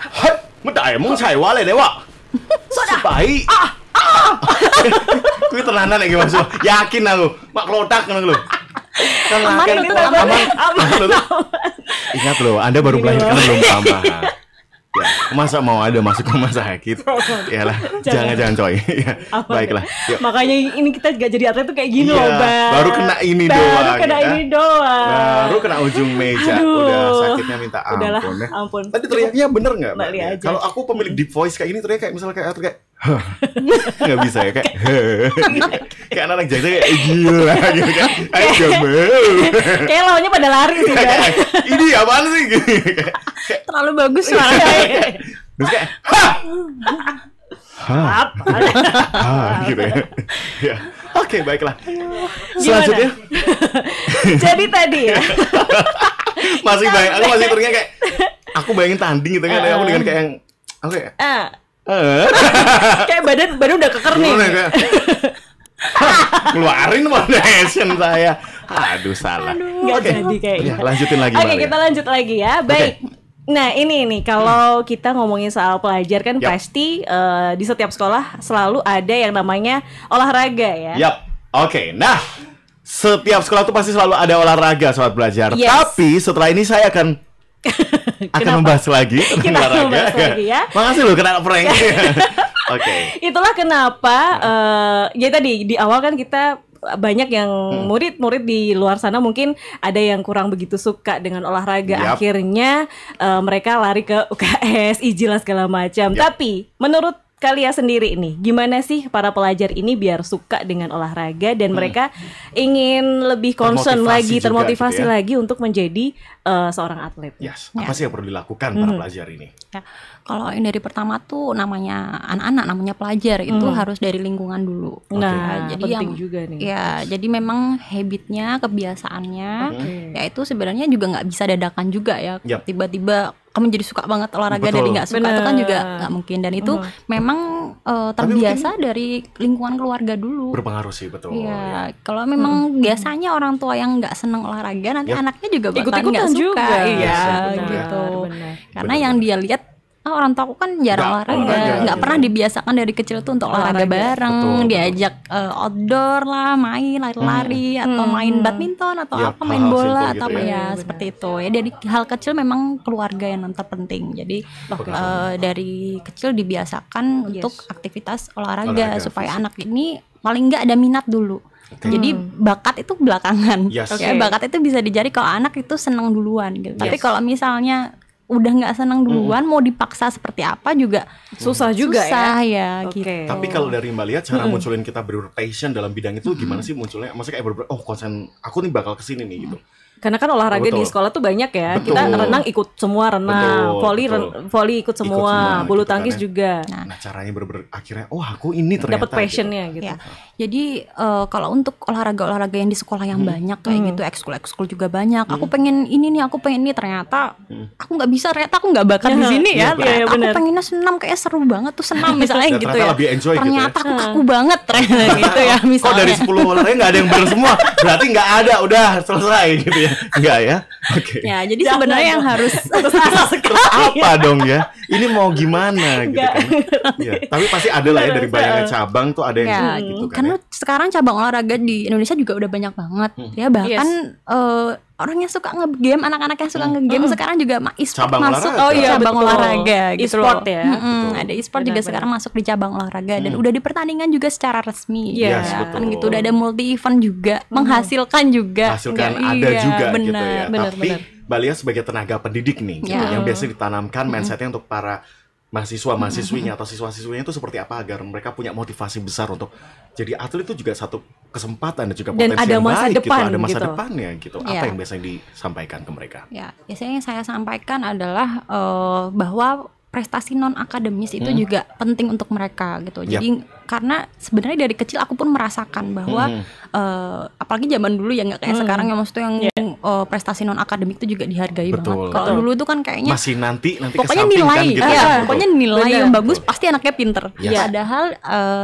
Hai, 乜大懵齊話嚟你話？失敗 Kuwi tenanan iki Mas. Yakin aku. Mak klotak ngono lho. Kan Aman laken itu, aman. Ingat loh, Anda baru melahirkan belum tambah. Ya, masa mau ada masuk rumah sakit? Iyalah, jangan coy. Ya, baiklah. Yuk. Makanya ini kita gak jadi atlet tuh kayak gini Iya, loh, Bang. baru kena ini Baru doang, kena ya. ini doang. Baru kena ujung meja, Aduh. udah sakitnya minta Udahlah, ampun ya. ampun. Tadi teriaknya bener nggak? Mbak Lia Mbak? aja. Kalau aku pemilik deep voice kayak ini teriak kayak misalnya kayak nggak bisa ya kayak kayak anak jaga kayak gila gitu kan. Ayo gak mau. Kayak lawannya pada lari sih, Bang. Kayak, ini apaan sih? Terlalu bagus suaranya. Terus kayak gitu ya. Ya. Oke, baiklah. Selanjutnya Jadi tadi ya. masih bayang, aku masih teringat kayak aku bayangin tanding gitu kan, aku dengan kayak yang aku kayak Kayak badan udah keker nih. gimana kayak keluarin foundation saya. Aduh salah. Nggak jadi kayak Ya, gitu. lanjutin lagi. Oke, Mbak Lia. kita lanjut lagi ya. Baik. Nah, ini nih kalau kita ngomongin soal pelajar kan Yap. pasti di setiap sekolah selalu ada yang namanya olahraga ya. Yap. Oke. Nah, setiap sekolah tuh pasti selalu ada olahraga sobat belajar. Yes. Tapi setelah ini saya akan Kenapa? membahas lagi tentang Kita olahraga. membahas lagi ya. Makasih loh kena prank. Oke. Itulah kenapa ya tadi di awal kan kita banyak yang murid-murid di luar sana mungkin ada yang kurang begitu suka dengan olahraga. Yap. Akhirnya mereka lari ke UKS, IJIL segala macam. Yap. Tapi menurut kalian sendiri nih, gimana sih para pelajar ini biar suka dengan olahraga dan mereka ingin lebih concern Termotivasi lagi, juga termotivasi gitu ya. lagi untuk menjadi seorang atlet. Yes. Apa sih yang perlu dilakukan para pelajar ini? Ya, kalau yang dari pertama tuh namanya anak-anak, namanya pelajar itu harus dari lingkungan dulu. Nah, jadi penting yang, juga nih. Ya, jadi memang habitnya, kebiasaannya, Oke. ya itu sebenarnya juga nggak bisa dadakan juga ya. Yap. Tiba-tiba kamu jadi suka banget olahraga Betul. dari nggak suka itu kan Bener. juga nggak mungkin. Dan itu memang terbiasa dari lingkungan keluarga dulu. Berpengaruh sih, betul. Iya, kalau memang biasanya orang tua yang nggak seneng olahraga nanti Yap. anaknya juga bakalan Ikut-ikutan nggak suka. juga. Iya, Benar, gitu. benar. Karena Benar, yang benar. dia lihat orang tua aku kan jarang Nggak olahraga, olahraga, nggak gitu. pernah dibiasakan dari kecil tuh untuk olahraga Olahraga. bareng, Betul, diajak outdoor lah, main lari-lari atau main badminton atau Yap, apa, main hal-hal bola simpel atau gitu apa ya. ya seperti itu. Ya dari hal kecil memang keluarga yang terpenting. Jadi dari kecil dibiasakan untuk aktivitas olahraga Olahraga supaya fisik. anak ini paling nggak ada minat dulu. Jadi bakat itu belakangan. Yes. Ya, Oke. bakat itu bisa dicari kalau anak itu senang duluan gitu. Tapi Yes. kalau misalnya udah nggak senang duluan, mau dipaksa seperti apa juga Susah juga susah ya. ya, gitu. Oke. Tapi kalau dari Mbak Lia, cara munculin kita berpassion dalam bidang itu gimana sih munculnya? Maksudnya kayak oh konsen, aku nih bakal kesini nih gitu. Karena kan olahraga Betul. di sekolah tuh banyak ya. Betul. Kita renang ikut semua renang, Betul. volley ikut semua, semua, bulu gitu kan tangkis ya. juga. Nah caranya akhirnya, oh aku ini ternyata Dapat passionnya gitu. Ya, jadi kalau untuk olahraga-olahraga yang di sekolah yang banyak kayak gitu, ekskul juga banyak. Aku pengen ini nih, aku pengen ini, ternyata aku nggak bisa, ternyata aku nggak bakat di sini ya. Iya, Ternyata aku benar. pengennya senam, kayak seru banget tuh senam misalnya Dan gitu ternyata ya. lebih enjoy gitu ya. Ternyata aku kaku banget ternyata gitu ya Kok misalnya. dari 10 olahraga nggak ada yang bener semua? Berarti nggak ada, udah selesai gitu ya? Nggak ya? Oke. Ya, jadi sebenarnya yang harus Terus apa dong ya? Ini mau gimana gitu kan? Ya, tapi pasti ada lah ya dari banyak cabang tuh ada yang ya, gitu kan. karena Ya. sekarang cabang olahraga di Indonesia juga udah banyak banget ya, bahkan orang yang suka nge-game, anak-anak yang suka nge-game sekarang juga e-sport Cabang masuk. olahraga. Oh iya, cabang betul. olahraga gitu E-sport loh. ya. Betul. Ada e-sport juga Benar-benar. sekarang masuk di cabang olahraga dan udah di pertandingan juga secara resmi. Iya. Yes, ya, betul. kan gitu. Udah ada multi event juga, menghasilkan juga. Hasilkan Nggak, ada iya, juga benar, gitu ya. benar, Tapi benar. Mbak Lia sebagai tenaga pendidik nih, gitu, Ya. yang biasa ditanamkan mindsetnya untuk para mahasiswa-mahasiswinya atau siswa-siswinya itu seperti apa agar mereka punya motivasi besar untuk jadi atlet itu juga satu kesempatan dan juga Dan potensi ada yang masa baik depan gitu, ada masa gitu. depannya gitu. Apa Ya. yang biasanya disampaikan ke mereka? Ya, biasanya yang saya sampaikan adalah bahwa prestasi non akademis itu juga penting untuk mereka gitu. Jadi karena sebenarnya dari kecil aku pun merasakan bahwa apalagi zaman dulu ya nggak kayak sekarang ya, maksudnya yang prestasi non akademik itu juga dihargai Betul. banget. Kalau dulu tuh kan kayaknya Masih nanti pokoknya kesampingkan nilai, gitu ya, ya. pokoknya Betul. nilai Benar. yang bagus pasti anaknya pinter. Yes. Padahal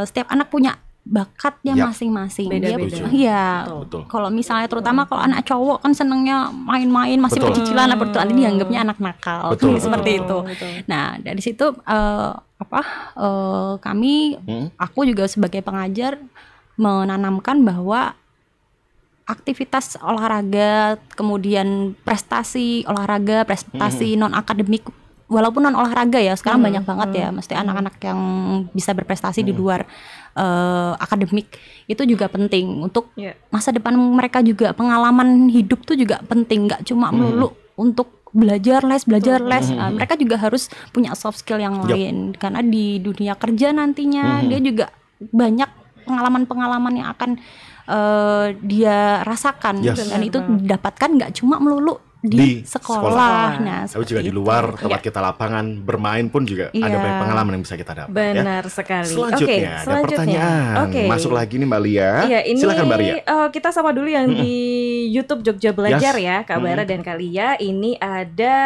setiap anak punya bakatnya Yap. masing-masing. Beda-beda. Dia- Iya. Betul. Kalau misalnya terutama kalau anak cowok kan senengnya main-main, masih Betul. pecicilan, apa itu nanti dianggapnya anak nakal. Betul, Seperti betul. itu. Nah, dari situ kami, aku juga sebagai pengajar menanamkan bahwa aktivitas olahraga, kemudian prestasi olahraga, prestasi non akademik, walaupun non olahraga ya sekarang banyak banget ya, mesti anak-anak yang bisa berprestasi di luar akademik itu juga penting untuk masa depan mereka juga. Pengalaman hidup tuh juga penting, nggak cuma melulu untuk belajar les. Mereka juga harus punya soft skill yang lain, karena di dunia kerja nantinya dia juga banyak pengalaman-pengalaman yang akan dia rasakan, dan itu didapatkan nggak cuma melulu di sekolah. Nah, tapi juga di luar tempat kita lapangan bermain pun juga ada banyak pengalaman yang bisa kita dapat. Benar sekali. Selanjutnya ada pertanyaan masuk lagi nih Mbak Lia. Ini silakan Mbak Lia. Kita sama dulu yang di YouTube Jogja Belajar ya, Kak Bara dan Kak Lia. Ini ada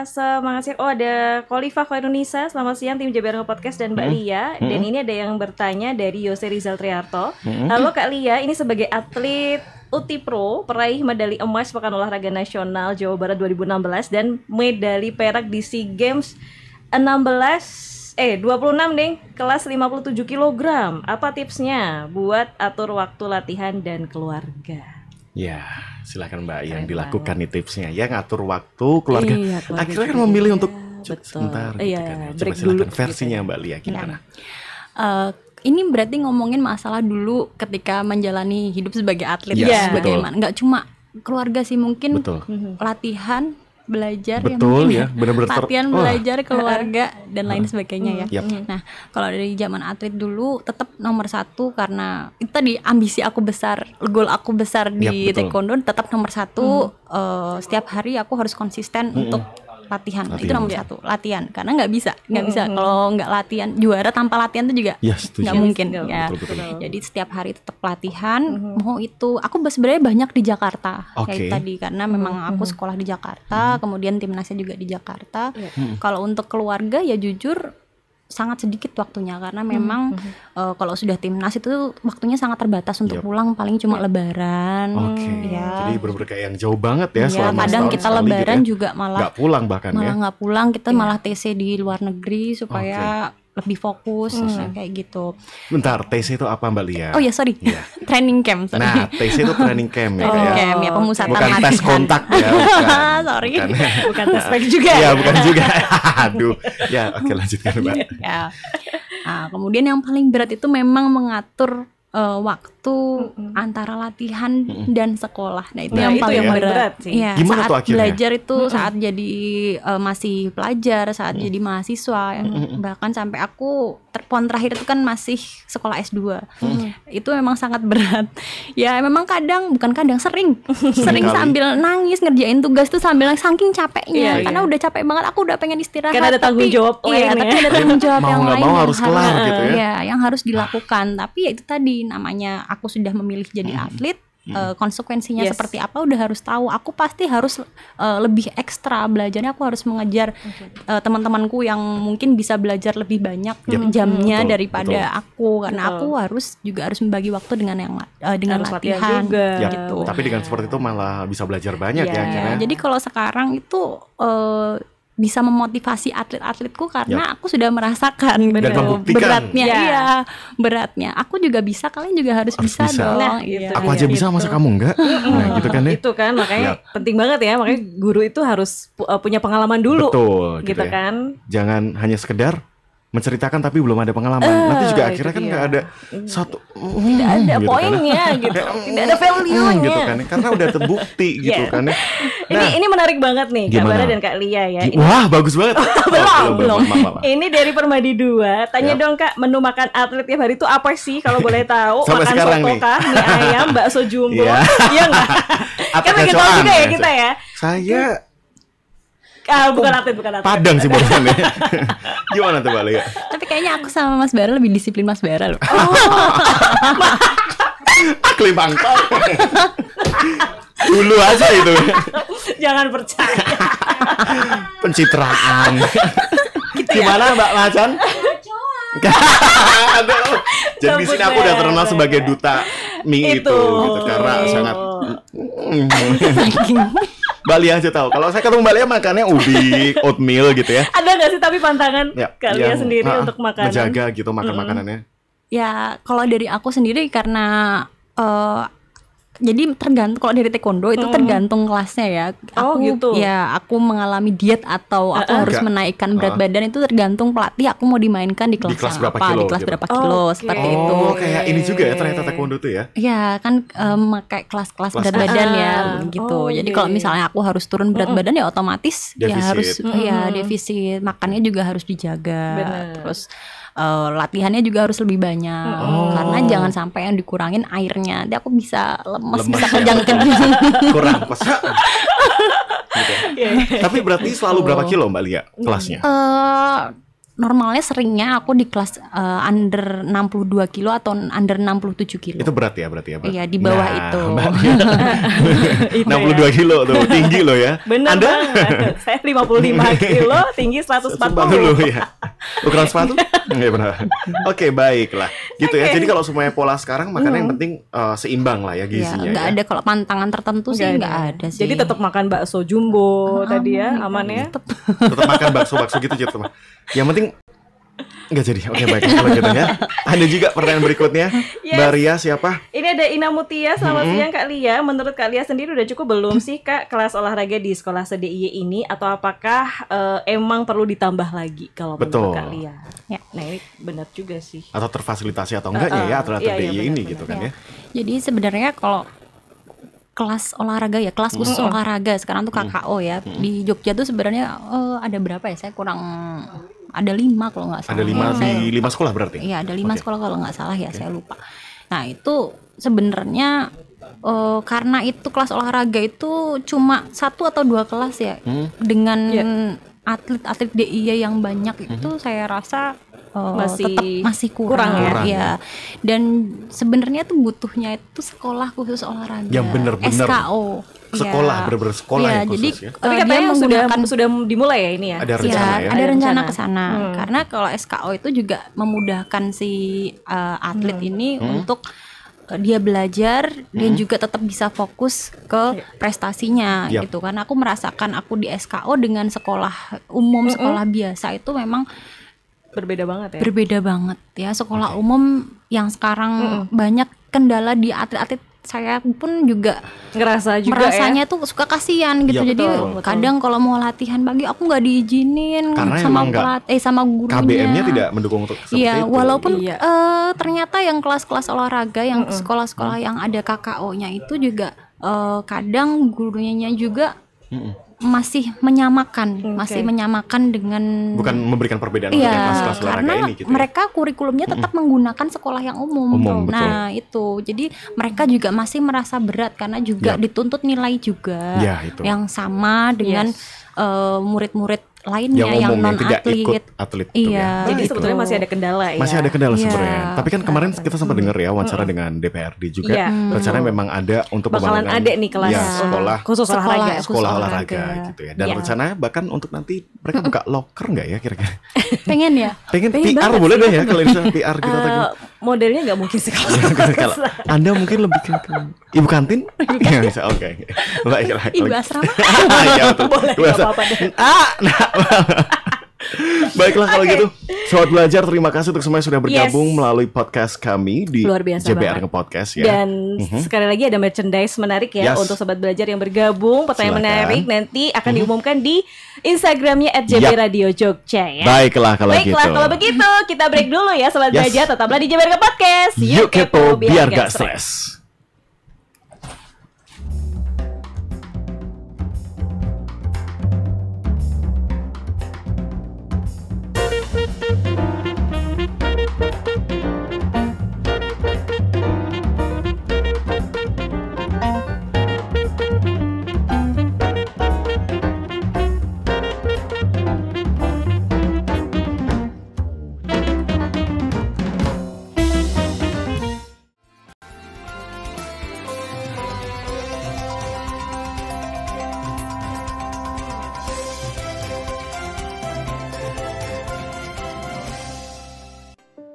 semangat siang. Ada Khalifa Khairunnisa. Selamat siang tim JBR Podcast dan Mbak Lia. Dan ini ada yang bertanya dari Yose Rizal Triarto. Halo Kak Lia, ini sebagai atlet Uti Pro, peraih medali emas Pekan Olahraga Nasional Jawa Barat 2016 dan medali perak di SEA Games 26 deng, kelas 57 kg. Apa tipsnya buat atur waktu latihan dan keluarga? Ya, silakan Mbak yang dilakukan nih tipsnya ya, ngatur waktu keluarga. Akhirnya kan memilih untuk sebentar gitu kan. Coba silakan versinya Mbak Lia gimana? Ini berarti ngomongin masalah dulu ketika menjalani hidup sebagai atlet ya, bagaimana? Nggak cuma keluarga sih, mungkin latihan, belajar, benar-benar latihan, belajar, keluarga dan lain sebagainya ya. Nah, kalau dari zaman atlet dulu tetap nomor satu, karena itu tadi ambisi aku besar, goal aku besar di taekwondo tetap nomor satu. Setiap hari aku harus konsisten untuk latihan. Itu nomor satu, latihan, karena nggak bisa kalau nggak latihan, juara tanpa latihan itu juga nggak mungkin ya. Betul. Jadi setiap hari tetap latihan. Mau itu aku sebenarnya banyak di Jakarta kayak tadi, karena memang aku sekolah di Jakarta, kemudian timnasnya juga di Jakarta. Kalau untuk keluarga ya jujur sangat sedikit waktunya, karena memang kalau sudah timnas itu waktunya sangat terbatas untuk pulang, paling cuma lebaran. Jadi bener-bener kayak yang jauh banget ya, selama kadang kita lebaran gitu juga malah nggak pulang, bahkan nggak pulang, kita malah TC di luar negeri supaya lebih fokus kayak gitu. Bentar, TC itu apa Mbak Lia? Oh ya sorry, training camp. Nah, TC itu training camp ya. Camp ya, pemusatan bukan latihan. Tes kontak ya. Sorry, bukan tes pack juga. Iya, bukan juga. Aduh, ya oke lanjutkan Mbak. Ya. Nah, kemudian yang paling berat itu memang mengatur waktu antara latihan dan sekolah. Nah, itu yang paling berat sih. Ya, gimana saat tuh akhirnya? Belajar itu saat jadi masih pelajar, saat jadi mahasiswa, bahkan sampai aku pon terakhir itu kan masih sekolah S2. Itu memang sangat berat. Ya memang sering sambil nangis ngerjain tugas tuh sambil saking capeknya, karena udah capek banget, aku udah pengen istirahat. Karena ada tanggung jawab lain. Tapi ada tanggung jawab yang lain. Mau harus kelar gitu ya. Yang harus dilakukan. Tapi ya itu tadi, namanya aku sudah memilih jadi atlet, konsekuensinya seperti apa udah harus tahu. Aku pasti harus lebih ekstra belajarnya, aku harus mengejar teman-temanku yang mungkin bisa belajar lebih banyak jamnya daripada aku, karena aku harus membagi waktu dengan latihan juga. Gitu. Tapi dengan seperti itu malah bisa belajar banyak ya akhirnya. Jadi kalau sekarang itu bisa memotivasi atlet-atletku, karena aku sudah merasakan beratnya. Beratnya. Aku juga bisa, kalian juga harus bisa dong. Nah, aku aja bisa, masa kamu enggak? Nah, gitu kan ya. Itu kan makanya penting banget ya, makanya guru itu harus punya pengalaman dulu. Betul, gitu ya. kan. Jangan hanya sekedar menceritakan tapi belum ada pengalaman. Nanti juga akhirnya kan nggak ada tidak ada gitu poinnya kan. gitu. Tidak ada value-nya. Gitu kan. Karena udah terbukti gitu kan. Nah, ini menarik banget nih Kak Bara dan Kak Lia ya. Wah, bagus banget. Belum. Ini dari Permadi 2. Tanya dong Kak, menu makan atlet tiap hari itu apa sih kalau boleh tahu? Sampai makan sekarang soto nih. kah, mie ayam, bakso jumbo. Iya enggak? Kan pengen tahu juga ya kita ya. Saya bukan atlet. Padang sih barusan ya. Gimana tuh Mbak Lia? Tapi kayaknya aku sama Mas Bara lebih disiplin Mas Bara loh. Akli bangkal. Dulu aja itu. Jangan percaya. Pencitraan. Gimana Mbak Macan? Aduh. Jadi di sini aku udah terkenal sebagai duta mie itu gitu, karena sangat Mbak Lia aja tahu. Kalau saya ketemu Mbak Lia makannya ubi, oatmeal gitu ya. Ada nggak sih tapi pantangan Kak Lia sendiri untuk makanan? Menjaga gitu makan makanannya. Ya kalau dari aku sendiri karena jadi tergantung, kalau dari taekwondo itu tergantung kelasnya ya. Oh, Aku gitu. ya aku mengalami diet atau aku harus Enggak. menaikkan berat badan itu tergantung pelatih aku mau dimainkan di kelas, kelas berapa apa, kilo di kelas gitu. berapa kilo Oke. seperti itu. Oh, kayak ini juga ya ternyata taekwondo tuh ya. Ya kan memakai kelas-kelas berat Kelas- badan ya gitu. Oh, Jadi oke. kalau misalnya aku harus turun berat badan ya otomatis ya Defisit. harus ya defisit makannya juga harus dijaga. Bener. Terus latihannya juga harus lebih banyak karena jangan sampai yang dikurangin airnya. Nanti aku bisa lemes bisa ya, kejang-kejang. kurang pesak. Gitu. Tapi berarti selalu berapa kilo Mbak Lia kelasnya? Normalnya seringnya aku di kelas under 62 kilo atau under 67 kilo. Itu berat ya berarti ya? Mbak? Iya, di bawah itu. Mbak Lia, 62 kilo tuh, tinggi loh ya. Bener Anda? banget. Saya 55 kilo, tinggi 140. dulu ya. Ukuran sepatu? Enggak benar. Oke, baiklah. Gitu ya. Jadi kalau semuanya pola sekarang makanya yang penting seimbang lah ya Ya, gizinya nggak ya. ada kalau pantangan tertentu sih nggak ada sih. Jadi tetap makan bakso jumbo tadi ya, aman ya. Tetap makan bakso-bakso gitu aja teman. Yang penting nggak jadi. Oke, baik kalau gitu ya. Ada juga pertanyaan berikutnya. Yes. Mbak Ria siapa? Ini ada Ina Mutia, selamat siang Kak Lia. Menurut Kak Lia sendiri udah cukup belum sih Kak kelas olahraga di sekolah SDIY ini? Atau apakah emang perlu ditambah lagi kalau Betul. menurut Kak Lia? Ya. Nah ini benar juga sih. Atau terfasilitasi atau enggaknya ya atlet Iya, iya, DIY ini benar, gitu kan ya. Jadi sebenarnya kalau kelas olahraga ya, kelas khusus olahraga sekarang tuh KKO ya. Di Jogja tuh sebenarnya ada berapa ya? Saya kurang ada 5 kalau nggak salah. Ada 5 Saya di 5 sekolah berarti? Iya, ada 5 Oke. sekolah kalau nggak salah ya, saya lupa. Nah, itu sebenarnya karena itu kelas olahraga itu cuma 1 atau 2 kelas ya. Dengan atlet-atlet DIY yang banyak itu saya rasa tetap masih kurang ya. Kurang, Ya. Dan sebenarnya tuh butuhnya itu sekolah khusus olahraga. Yang bener-bener SKO. Sekolah, Ya. bener-bener sekolah Ya, yang jadi khusus ya. Tapi dia katanya menggunakan sudah dimulai ya ini ya? Ada rencana ya? ada Ada rencana rencana. ke sana. Karena kalau SKO itu juga memudahkan si atlet ini untuk dia belajar dan juga tetap bisa fokus ke prestasinya Yap. gitu kan. Aku merasakan aku di SKO dengan sekolah umum, sekolah biasa itu memang Berbeda banget ya? berbeda banget ya. Sekolah umum yang sekarang banyak kendala di atlet-atlet, saya pun juga Ngerasa juga merasanya ya? tuh suka kasihan gitu. Iya, Jadi betul, betul. kadang kalau mau latihan pagi aku nggak diizinin Karena sama emang nggak- sama gurunya. KBM-nya tidak mendukung untuk seperti Iya, itu. walaupun Iya. ternyata yang kelas-kelas olahraga, yang sekolah-sekolah yang ada KKO-nya itu juga kadang gurunya juga masih menyamakan, masih menyamakan dengan bukan memberikan perbedaan untuk yang iya, kelas-kelas olahraga karena ini gitu. mereka kurikulumnya tetap menggunakan sekolah yang umum. Umum, betul. Nah, itu. Jadi mereka juga masih merasa berat karena juga Yap. dituntut nilai juga Ya, itu. yang sama dengan murid-murid lainnya Yang yang umum yang non tidak atlet. ikut atlet itu Iya. ya. Jadi Baik. sebetulnya masih ada kendala ya? Masih ada kendala Iya. sebenarnya. Tapi kan kemarin kita sempat dengar ya wawancara dengan DPRD juga. Iya, Rencananya memang ada untuk Bakalan pembangunan ada nih kelas ya, sekolah khusus olahraga. sekolah khusus olahraga olahraga. gitu ya. Dan Iya. rencananya bahkan untuk nanti mereka buka locker nggak ya kira-kira? Pengen ya? Pengen Pengen PR banget boleh sih. deh ya kalau misalnya PR gitu atau gimana? Modelnya nggak mungkin sih kalau Kalau Anda mungkin lebih ke ibu kantin? Ya, bisa. Oke. Baiklah. Ibu kalau- asrama? Iya betul. Boleh, Ibu nggak asrama. apa-apa deh. Nah. Baiklah kalau gitu, Sobat Belajar terima kasih untuk semua yang sudah bergabung Yes. melalui podcast kami di Luar biasa JBR banget. Nge-Podcast ya. Dan sekali lagi ada merchandise menarik ya Yes. untuk Sobat Belajar yang bergabung. Pertanyaan Silakan. menarik nanti akan diumumkan di Instagramnya @JB Yap. Radio Jogja ya. Baiklah kalau Baiklah, gitu. kalau begitu kita break dulu ya Sobat Yes. Belajar. Tetaplah di JBR Podcast. Yuk kepo biar gak stres.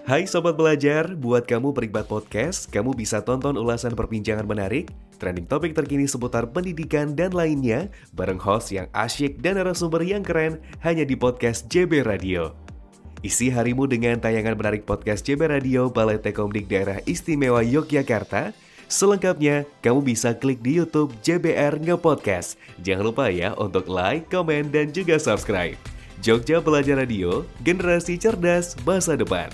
Hai Sobat Belajar, buat kamu perikmat podcast, kamu bisa tonton ulasan perbincangan menarik, trending topik terkini seputar pendidikan dan lainnya, bareng host yang asyik dan narasumber yang keren hanya di podcast JB Radio. Isi harimu dengan tayangan menarik podcast JB Radio Balai Tekomdik Daerah Istimewa Yogyakarta. Selengkapnya, kamu bisa klik di YouTube JBR Nge-Podcast. Jangan lupa ya untuk like, komen, dan juga subscribe. Jogja Belajar Radio, generasi cerdas masa depan.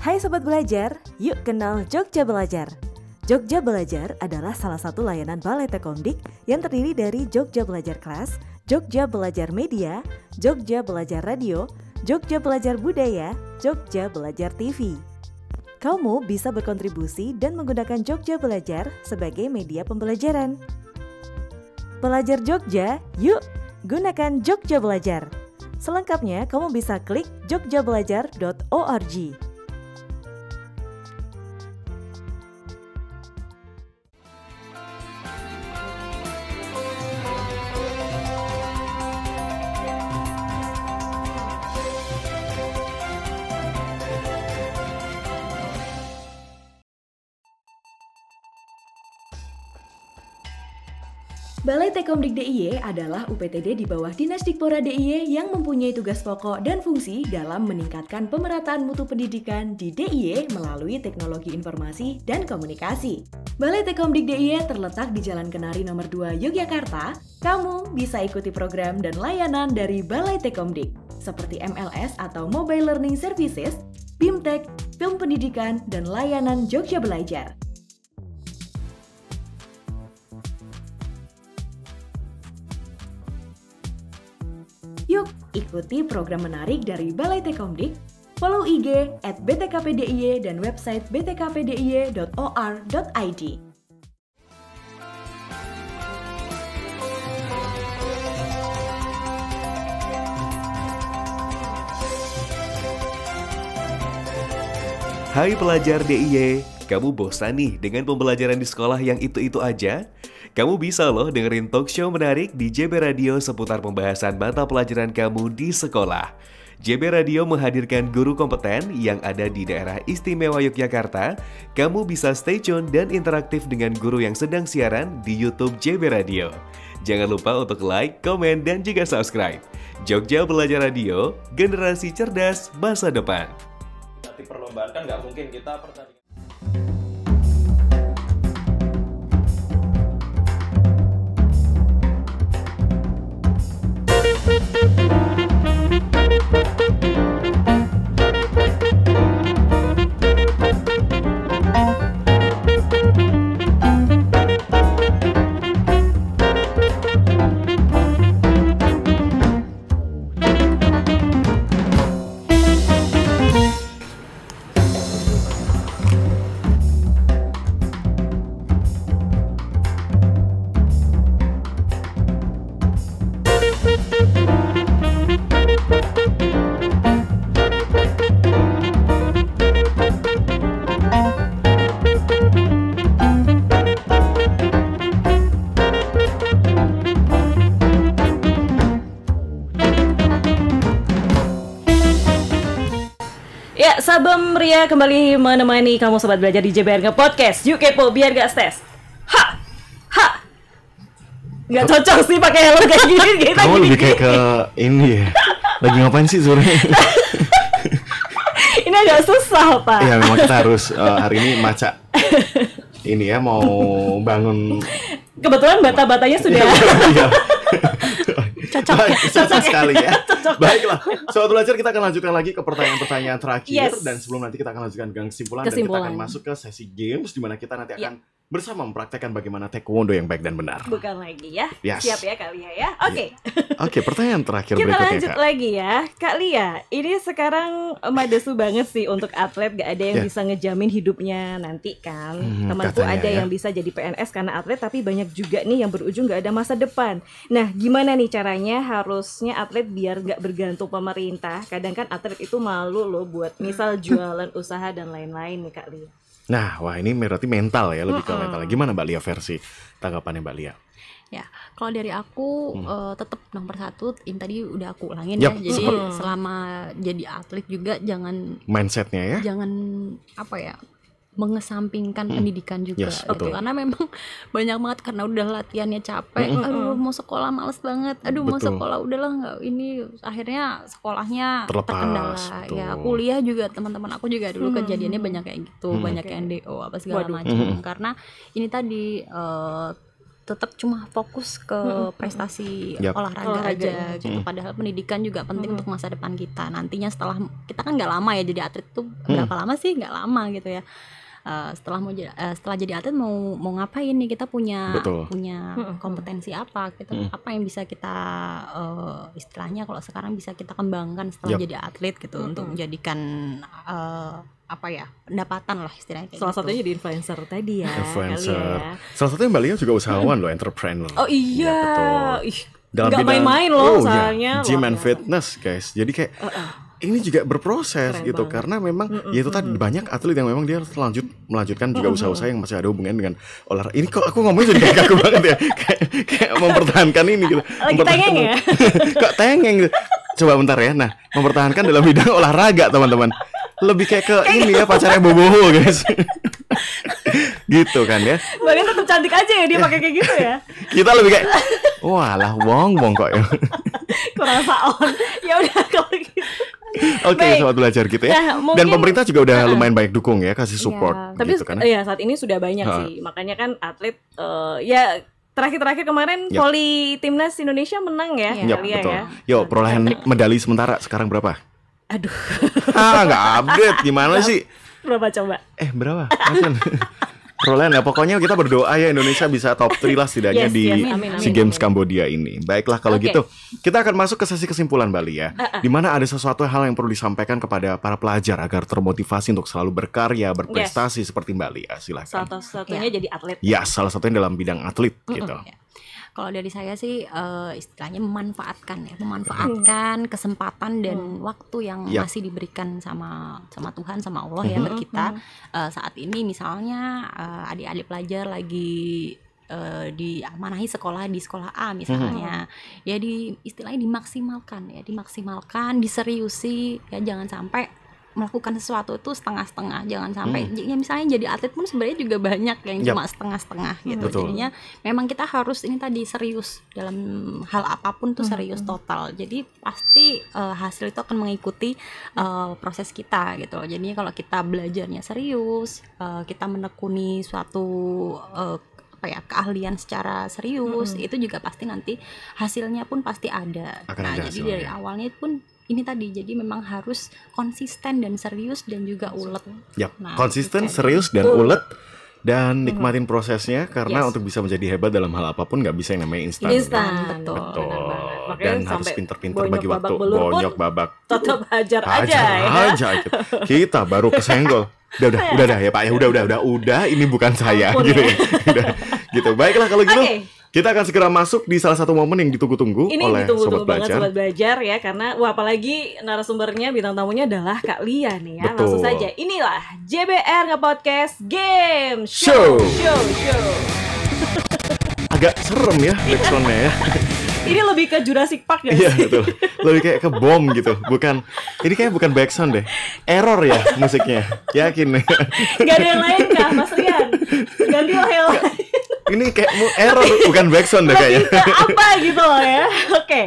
Hai Sobat Belajar, yuk kenal Jogja Belajar. Jogja Belajar adalah salah satu layanan Balai Tekomdik yang terdiri dari Jogja Belajar Kelas, Jogja Belajar Media, Jogja Belajar Radio, Jogja Belajar Budaya, Jogja Belajar TV. Kamu bisa berkontribusi dan menggunakan Jogja Belajar sebagai media pembelajaran. Pelajar Jogja, yuk gunakan Jogja Belajar. Selengkapnya kamu bisa klik jogjabelajar.org. Balai Tekomdik DIY adalah UPTD di bawah Dinas Dikpora DIY yang mempunyai tugas pokok dan fungsi dalam meningkatkan pemerataan mutu pendidikan di DIY melalui teknologi informasi dan komunikasi. Balai Tekomdik DIY terletak di Jalan Kenari nomor 2 Yogyakarta. Kamu bisa ikuti program dan layanan dari Balai Tekomdik seperti MLS atau Mobile Learning Services, BIMTEK, Film Pendidikan, dan layanan Jogja Belajar. Yuk, ikuti program menarik dari Balai Tekomdik, follow IG @btkpdiy dan website btkpdiy.or.id. Hai pelajar DIY, kamu bosan nih dengan pembelajaran di sekolah yang itu-itu aja? Kamu bisa loh dengerin talk show menarik di JB Radio seputar pembahasan mata pelajaran kamu di sekolah. JB Radio menghadirkan guru kompeten yang ada di daerah istimewa Yogyakarta. Kamu bisa stay tune dan interaktif dengan guru yang sedang siaran di YouTube JB Radio. Jangan lupa untuk like, komen, dan juga subscribe. Jogja Belajar Radio, generasi cerdas masa depan. Nanti perlombaan kan nggak mungkin kita pertandingan. Ya, Sabam Ria kembali menemani kamu Sobat Belajar di JBR Nge-Podcast. Yuk kepo biar gak stres. Ha! Ha! Gak cocok sih pakai helm kayak gini. Kamu lebih kayak ke ini ya. Lagi ngapain sih sore? Ini agak susah, Pak. Iya, memang kita harus hari ini maca. Ini ya, mau bangun. Kebetulan bata-batanya sudah. Iya. Cocok. Baik, cocok sekali ya. Cocok. Baiklah, Sobat Belajar, kita akan lanjutkan lagi ke pertanyaan-pertanyaan terakhir. Yes. Dan sebelum nanti kita akan lanjutkan ke kesimpulan. Dan kita Kesimpulan. akan masuk ke sesi games, di mana kita nanti akan bersama mempraktekkan bagaimana taekwondo yang baik dan benar. Bukan lagi ya. Yes. Siap ya Kak Lia ya. Oke. Oke, pertanyaan terakhir Kita berikutnya, lanjut Kak. lagi ya. Kak Lia, ini sekarang madesu banget sih untuk atlet, gak ada yang Ya. bisa ngejamin hidupnya nanti kan. Temanku katanya ada ya. yang bisa jadi PNS karena atlet, tapi banyak juga nih yang berujung gak ada masa depan. Nah, gimana nih caranya harusnya atlet biar gak bergantung pemerintah? Kadang kan atlet itu malu loh buat misal jualan usaha dan lain-lain nih Kak Lia. Nah, wah ini berarti mental ya, lebih ke mental. Gimana Mbak Lia versi tanggapannya Mbak Lia? Ya, kalau dari aku tetap nomor satu, ini tadi udah aku ulangin Yap, ya. Jadi selama jadi atlet juga jangan mindsetnya ya. jangan apa ya, mengesampingkan pendidikan juga Yes, gitu. betul. Karena memang banyak banget karena udah latihannya capek, aduh mau sekolah males banget, aduh mau Betul. sekolah udahlah nggak, ini akhirnya sekolahnya Terlepas, terkendala. betul. Ya kuliah juga teman-teman aku juga dulu kejadiannya banyak kayak gitu, banyak yang DO apa segala macam. Karena ini tadi tetap cuma fokus ke prestasi Yap. olahraga aja gitu. Padahal pendidikan juga penting untuk masa depan kita. Nantinya setelah kita kan nggak lama ya jadi atlet tuh, berapa lama sih, nggak lama gitu ya. Setelah jadi atlet mau ngapain nih, kita punya Betul. kompetensi apa, kita apa yang bisa kita istilahnya kalau sekarang bisa kita kembangkan setelah Yap. jadi atlet gitu, untuk menjadikan apa ya, pendapatan lah istilahnya kayak Salah gitu. satunya jadi influencer tadi ya. Influencer. kali ya. Salah satunya Mbak Lia juga usahawan loh, entrepreneur. Oh iya. Ya, betul. Ih, Dalam nggak bidang- main-main loh iya, usahanya. gym Luar and biasa. fitness guys. Jadi kayak ini juga berproses Keren gitu banget. karena memang ya itu tadi banyak atlet yang memang dia melanjutkan juga usaha-usaha yang masih ada hubungan dengan olahraga. Ini kok aku ngomongnya jadi kayak kaku banget ya. Kayak mempertahankan ini gitu. Lagi tengeng ya? Kok tengeng gitu. Coba bentar ya. Nah, mempertahankan dalam bidang olahraga, teman-teman. Lebih kayak ke ini ya, pacarnya Boboho guys. Gitu kan ya. Bagian tetap cantik aja ya dia pakai kayak gitu ya. Kita lebih kayak walah wong kok ya. Kurang saon. Ya udah kalau gitu. Oke, Baik. sobat belajar gitu ya. Nah, Dan mungkin- pemerintah juga udah lumayan banyak dukung ya, kasih support Tapi gitu kan. ya saat ini sudah banyak Ha. sih. Makanya kan atlet ya terakhir-terakhir kemarin Yap. voli timnas Indonesia menang ya, Iya. Yap, kali ya, betul. ya. Yo, perolehan medali sementara sekarang berapa? Aduh, Nggak update. Gimana sih? berapa coba? Berapa? Maksudnya? Perolehan ya, pokoknya kita berdoa ya Indonesia bisa top 3 lah setidaknya Yes, di yes, amin, SEA amin, Games amin. Kambodia ini. Baiklah kalau Oke. gitu, kita akan masuk ke sesi kesimpulan Bali ya. Di mana ada sesuatu hal yang perlu disampaikan kepada para pelajar agar termotivasi untuk selalu berkarya, berprestasi seperti Mbak Lia. Silakan. Satu-satunya jadi atlet. Ya, salah satunya dalam bidang atlet gitu. Ya. Kalau dari saya sih istilahnya memanfaatkan kesempatan dan waktu yang Yap. masih diberikan sama Tuhan, sama Allah ya ke kita. Saat ini misalnya adik-adik pelajar lagi diamanahi sekolah di sekolah A misalnya, ya istilahnya dimaksimalkan, diseriusi ya, jangan sampai melakukan sesuatu itu setengah-setengah, jangan sampai ya misalnya jadi atlet pun sebenarnya juga banyak yang Yap. cuma setengah-setengah gitu. Betul. Jadinya memang kita harus ini tadi serius dalam hal apapun tuh, serius total. Jadi pasti hasil itu akan mengikuti proses kita gitu. Jadi kalau kita belajarnya serius, kita menekuni suatu keahlian secara serius, itu juga pasti nanti hasilnya pun pasti ada. Akan Nah, ada jadi hasilnya. dari awalnya pun ini tadi, jadi memang harus konsisten dan serius dan juga ulet. Yap, Nah, konsisten, itu tadi. serius dan ulet dan nikmatin prosesnya karena Yes. untuk bisa menjadi hebat dalam hal apapun nggak bisa yang namanya instan. Instan. Betul. Betul. Benar banget. Makanya Dan harus sampai pinter-pinter bonyok bagi babak waktu. belur pun Bonyok babak. tetap hajar aja Hajar ya. aja gitu. Kita baru kesenggol. Udah dah ya Pak ya. Udah. Ini bukan saya Ampun gitu ya. ya. Udah, gitu. Baiklah kalau gitu. Oke. Kita akan segera masuk di salah satu momen yang ditunggu-tunggu Ini oleh ditunggu-tunggu sobat banget belajar. sobat belajar ya, karena apalagi narasumbernya, bintang tamunya adalah Kak Lia nih ya. Betul. Langsung saja, inilah JBR Nge-Podcast Game Show. Show. Agak serem ya backsoundnya ya. Ini lebih ke Jurassic Park ya. Iya betul. Lebih kayak ke bom gitu. Ini kayak bukan backsound deh. Error ya musiknya. Yakin. Gak ada yang lain kah Mas Rian? Gantilah yang lain. Ini kayak error bukan backsound deh Lebih kayaknya. ke apa gitu loh ya. Oke.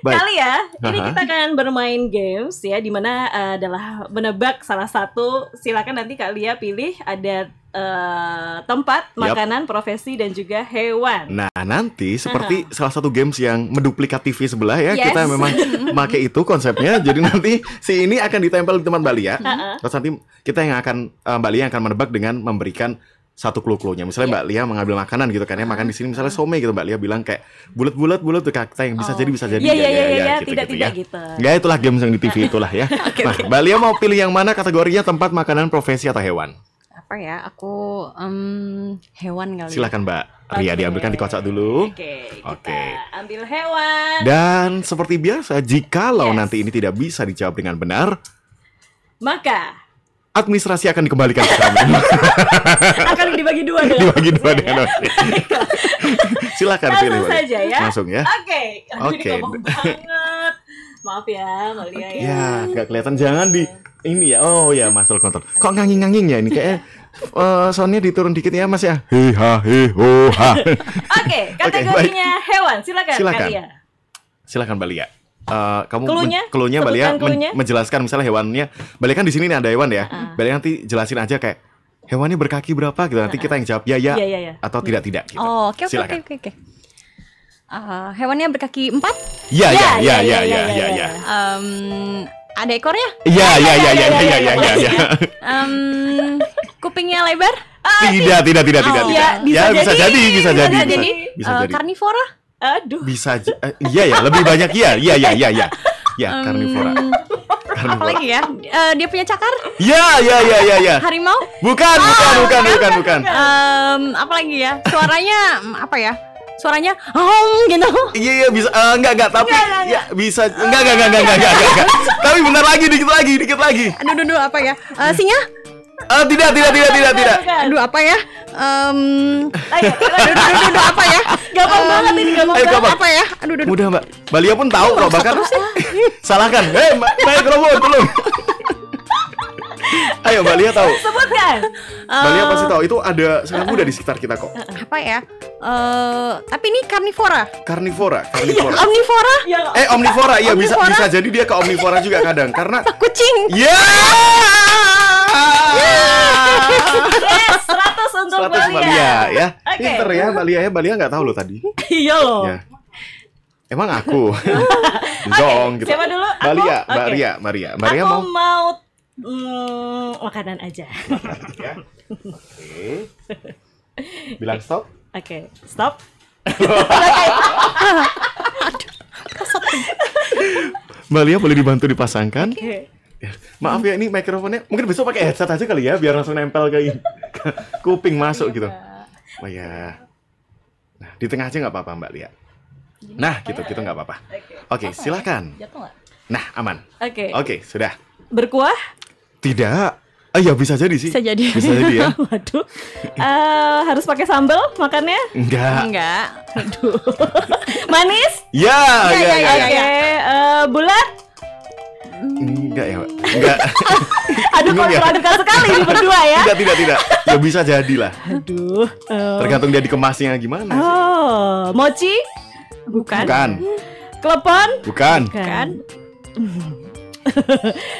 Baik. Kali ya, ini Aha. kita akan bermain games ya, dimana adalah menebak salah satu. Silakan nanti Kak Lia pilih, ada tempat, Yap. makanan, profesi dan juga hewan. Nah nanti seperti salah satu games yang menduplikat TV sebelah ya. Yes. Kita memang make itu konsepnya. Jadi nanti si ini akan ditempel di tempat Mbak Lia. Terus nanti kita yang akan Mbak Lia yang akan menebak dengan memberikan satu clue-cluenya. Misalnya Mbak Lia mengambil makanan gitu kan ya, makan di sini misalnya somai gitu, Mbak Lia bilang kayak bulat tuh kata yang bisa jadi Iya, gitu, tidak ya. gitu. Ya itulah games yang di TV itulah ya. Nah, Mbak Lia mau pilih yang mana kategorinya, tempat, makanan, profesi atau hewan? Apa ya? Aku hewan kali. Silakan Mbak Ria, Oke. diambilkan di kocak dulu. Oke, kita Oke. ambil hewan. Dan seperti biasa, jikalau Yes. nanti ini tidak bisa dijawab dengan benar, Maka administrasi akan dikembalikan ke kami. Akan dibagi dua dengan Dibagi dua saya, dengan ya. Silakan pilih. Langsung saja ya. Langsung ya. Oke. Aduh, ini Oke. gampang banget. Maaf ya, Mbak Lia ya. Ya, nggak kelihatan. Jangan di ini ya. Oh ya, muscle control. Kok nganging-nganging ya ini kayak soundnya diturun dikit ya Mas ya. He ha he ho ha. Oke, kategorinya hewan. Silakan. Silakan. Kak Lia. Silakan Mbak Lia. Kamu Cluenya? Mbak Lia Sebutkan cluenya. menjelaskan misalnya hewannya. Mbak Lia kan di sini nih ada hewan ya. Mbak Lia nanti jelasin aja kayak hewannya berkaki berapa gitu. Nanti kita yang jawab ya Iya. atau tidak gitu. Oh, oke. Silakan. Hewannya berkaki 4. Ya. Ada ekornya? Ya. Kupingnya lebar? Tidak. Iya, Bisa jadi. Karnivora? Aduh. Bisa iya ya, lebih banyak iya. Ya, karnivora. Apa lagi ya? Dia punya cakar? Ya. Harimau? Bukan. Apa lagi ya? Suaranya apa ya? Suaranya gitu. Iya bisa enggak tapi ya bisa enggak. Tapi bentar lagi dikit lagi. Aduh apa ya? Singa? Tidak. Aduh apa ya? Ayo, Aduh apa ya? gampang banget ini, gampang Ayo, banget. gampang. Apa ya? Aduh. Mudah Mbak. Mbak Lia pun tahu kok bahkan. Salahkan. Mikrofon tolong. Ayo Mbak Lia tahu. Sebutkan. Mbak Lia pasti tahu itu ada sangat mudah di sekitar kita kok. Apa ya? Tapi ini karnivora. Karnivora. Omnivora? Omnivora. Iya Omnivora. bisa jadi dia ke omnivora juga kadang karena Kucing. ya. Yes, 100 untuk 100 Mbak Mbak Lia. Lia ya. Oke. Pinter ya Mbak Lia ya. Mbak Lia nggak tahu loh tadi. Iya loh. Ya. Emang aku. Zong gitu. Siapa dulu? Mbak Aku? Lia, Oke. Mbak Ria Aku mau. mau makanan aja. Ya. Oke. Bilang stop. Oke, stop. Mbak Lia boleh dibantu dipasangkan. Oke. Ya, maaf ya ini mikrofonnya mungkin besok pakai headset aja kali ya biar langsung nempel ke kuping masuk gitu. Oh ya. Nah, di tengah aja nggak apa-apa Mbak Lia. Nah, gitu nggak apa-apa. Oke, silakan. Jatuh nggak? Nah, aman. Oke. Sudah. Berkuah? Tidak. Ya bisa jadi sih. Bisa jadi. Bisa jadi ya. Waduh. Harus pakai sambal makannya? Enggak. Aduh. Manis? Ya. Oke. Bulat? Enggak ya, Mbak. Enggak. Aduh, Bingung ya? kontra sekali ini berdua ya. Tidak. Ya bisa jadi lah. Aduh. Tergantung dia dikemasnya gimana sih. Mochi? Bukan. Klepon? Bukan.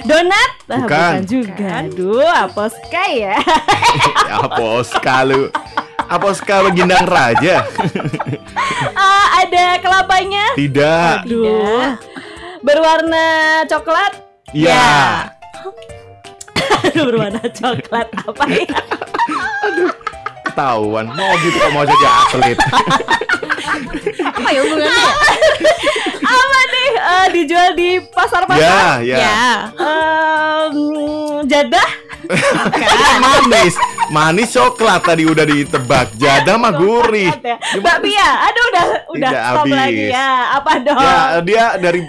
Donat? Bukan. Juga. Aduh, aposka ya. Aposka Begindang Raja. Ada kelapanya? Tidak. Aduh. Berwarna coklat? Iya. Aduh, berwarna coklat apa ya? Ketahuan. Mau gitu kok mau jadi atlet. Apa ya hubungannya? Apa nih? Dijual di pasar-pasar? Ya. Jadah? Manis coklat tadi udah ditebak. Jadah mah gurih. Mbak Pia, aduh udah Tidak stop habis. lagi ya. Apa dong? Ya, dia dari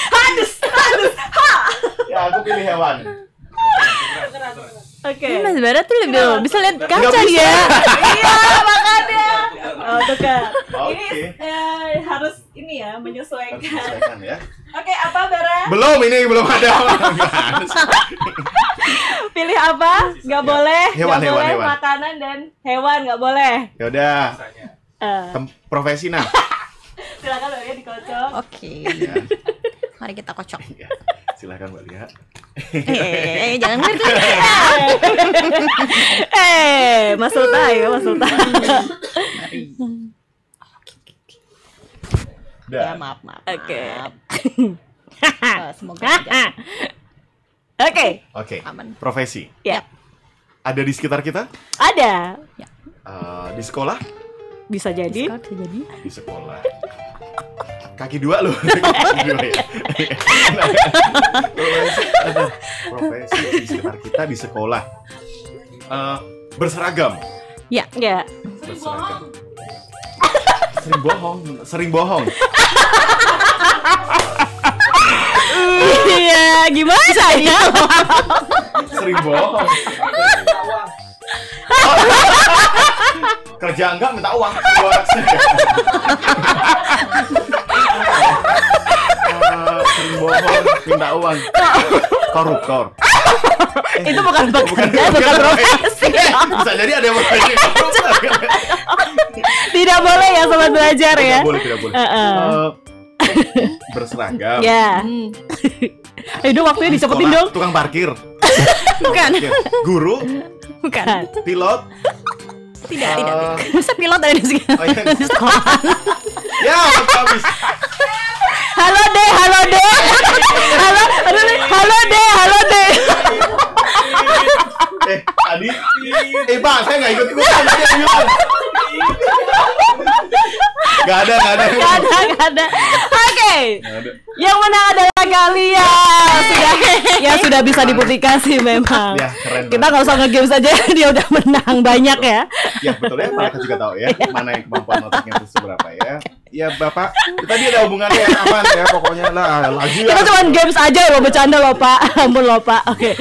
Hadus. Ya, aku pilih hewan. Oke. Mas Bara tuh lebih bisa lihat kaca Nggak bisa. dia. Iya, makanya. Oh, tuh kan. Oke. Ini harus ini ya menyesuaikan. Selesaikan ya. Oke, apa Bara? Belum ada. Pilih apa? Nggak boleh. Hewan, Nggak boleh hewan. makanan dan hewan nggak boleh. Ya udah. Eh, Profesi nah. silakan Mbak Lia dikocok. Oke. Ya. Mari kita kocok. Ya. Silakan Mbak Lia. Jangan gitu. Mas Sultan ya, Mas Sultan. Udah. Ya maaf. Oke. Semoga aja Oke. aman. Profesi. Ya, Ada di sekitar kita? ada. Di sekolah? Bisa jadi. Bisa jadi. Di sekolah. Kaki dua loh. Kaki dua ya. Profesi di sekitar kita di sekolah. Berseragam. Ya. Berseragam. Sering bohong. Iya, gimana ya? Sering bohong. Kerja enggak minta uang. Sering bohong minta uang. Koruptor. Itu bukan pekerja, bukan profesi. Bisa jadi ada yang profesi koruptor. Tidak boleh ya sobat belajar ya. Tidak boleh. Berseragam. Ya. Itu waktunya dicepetin dong. Tukang parkir. Bukan. Guru. Bukan. Pilot. Tidak. Masa pilot ada di sini? Iya. Di sekolah. Ya, habis. Halo deh. Halo deh. Tadi Bang, saya nggak ikut-ikutan. Nggak ada. Oke. Yang menang adalah kalian. Sudah bisa dibuktikan sih memang. Ya, keren. Kita nggak usah nge-game saja, dia udah menang banyak ya. Ya betul ya, mereka juga tahu ya mana yang kemampuan otaknya itu seberapa ya. Ya Bapak, tadi ada hubungannya ya, aman ya pokoknya lah lagi. Kita cuma games aja loh, bercanda loh Pak. Ampun loh Pak. Oke.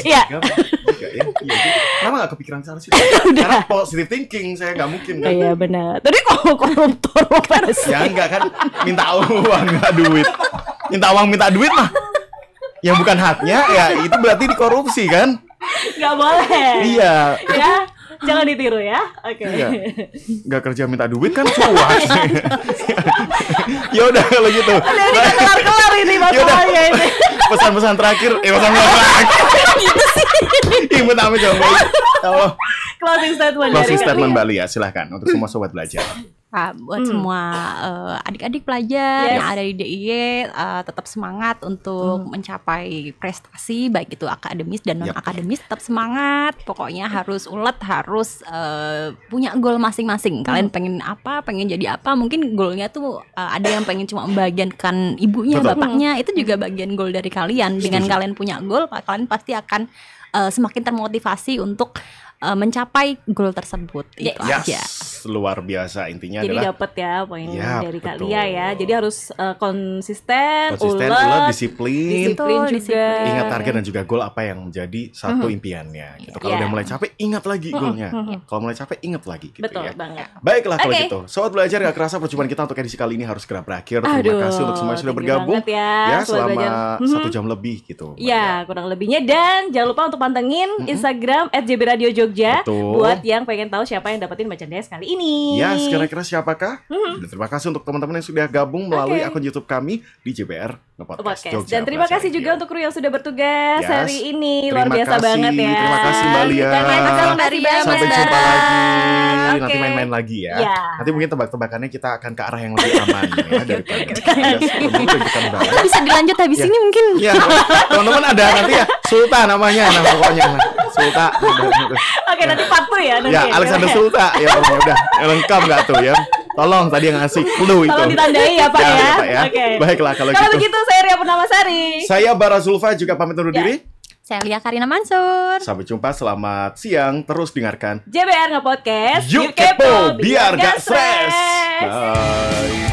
Iya. Iya. Kenapa nggak kepikiran sana sih? Karena positive thinking saya nggak mungkin kan. Iya benar. Tadi kok koruptor profesi. Ya enggak kan, minta uang minta duit. Minta duit mah yang bukan haknya ya itu berarti dikorupsi kan? Nggak boleh. Iya. Ya, jangan ditiru ya. Oke. Iya. Nggak kerja minta duit kan cuak. Ya udah kalau gitu. Udah kelar ini masalahnya ini. Pesan-pesan terakhir, pesan gitu sih. Imut amit coba. Kalau Closing statement closing dari statement kalian. Mbak Lia, silahkan untuk semua sobat belajar. Buat semua adik-adik pelajar yang ada di DIY tetap semangat untuk mencapai prestasi baik itu akademis dan non akademis. Tetap semangat, pokoknya harus ulet, harus punya goal masing-masing. Kalian pengen apa, pengen jadi apa, mungkin goalnya tuh ada yang pengen cuma membagiankan ibunya, Betul. bapaknya, itu juga bagian goal dari kalian. Dengan kalian punya goal, kalian pasti akan semakin termotivasi untuk mencapai goal tersebut. Itu aja. Luar biasa intinya Jadi adalah dapat ya poin Ya, dari betul. Kak Lia ya. Jadi harus konsisten, konsisten, ulet, ulet, disiplin, disiplin juga. disiplin. ingat target dan juga goal apa yang menjadi satu impiannya gitu. Kalau Iya. udah mulai capek, ingat lagi goalnya. Kalau mulai capek, ingat lagi gitu Betul ya. banget. Baiklah kalau Oke. gitu. Sobat belajar, gak kerasa perjumpaan kita untuk edisi kali ini harus segera berakhir. Terima Aduh, kasih untuk semua yang sudah thank you bergabung banget ya, Sobat selama Belajar. 1 jam lebih gitu. Mbak Ya, kurang lebihnya. Dan jangan lupa untuk pantengin Instagram @jbradio_jogja Betul. buat yang pengen tahu siapa yang dapetin merchandise kali ini. Ya, kira-kira siapakah? Dan terima kasih untuk teman-teman yang sudah gabung melalui akun YouTube kami di JBR Podcast. Jogja Dan terima Belajar kasih juga Radio. untuk kru yang sudah bertugas Yes. hari ini. Luar Terima biasa kasih, banget ya. terima kasih, Mbak Lia. Terima kasih Mbak Lia. Sampai jumpa lagi. Nanti Oke. main-main lagi ya. Ya. Nanti mungkin tebak-tebakannya kita akan ke arah yang lebih aman ya daripada. Ya, sebelum tunjukkan banget. Bisa dilanjut habis Ya. ini mungkin. Ya, teman-teman ada nanti ya Sultan namanya, nah pokoknya Sultan. Oke, nanti part 2 ya nanti. Ya, Alexander Sultan ya pokoknya udah lengkap nggak tuh ya. Tolong tadi yang ngasih clue itu. Tolong ditandai ya Pak Ya, ya. Pak, ya. Oke. Baiklah kalau gitu. begitu saya Ria Purnamasari. Saya Bara Zulfa juga pamit undur diri. Saya Lia Karina Mansur. Sampai jumpa, selamat siang. Terus dengarkan JBR Nge-Podcast. Yuk Kepo biar gak stres. Bye.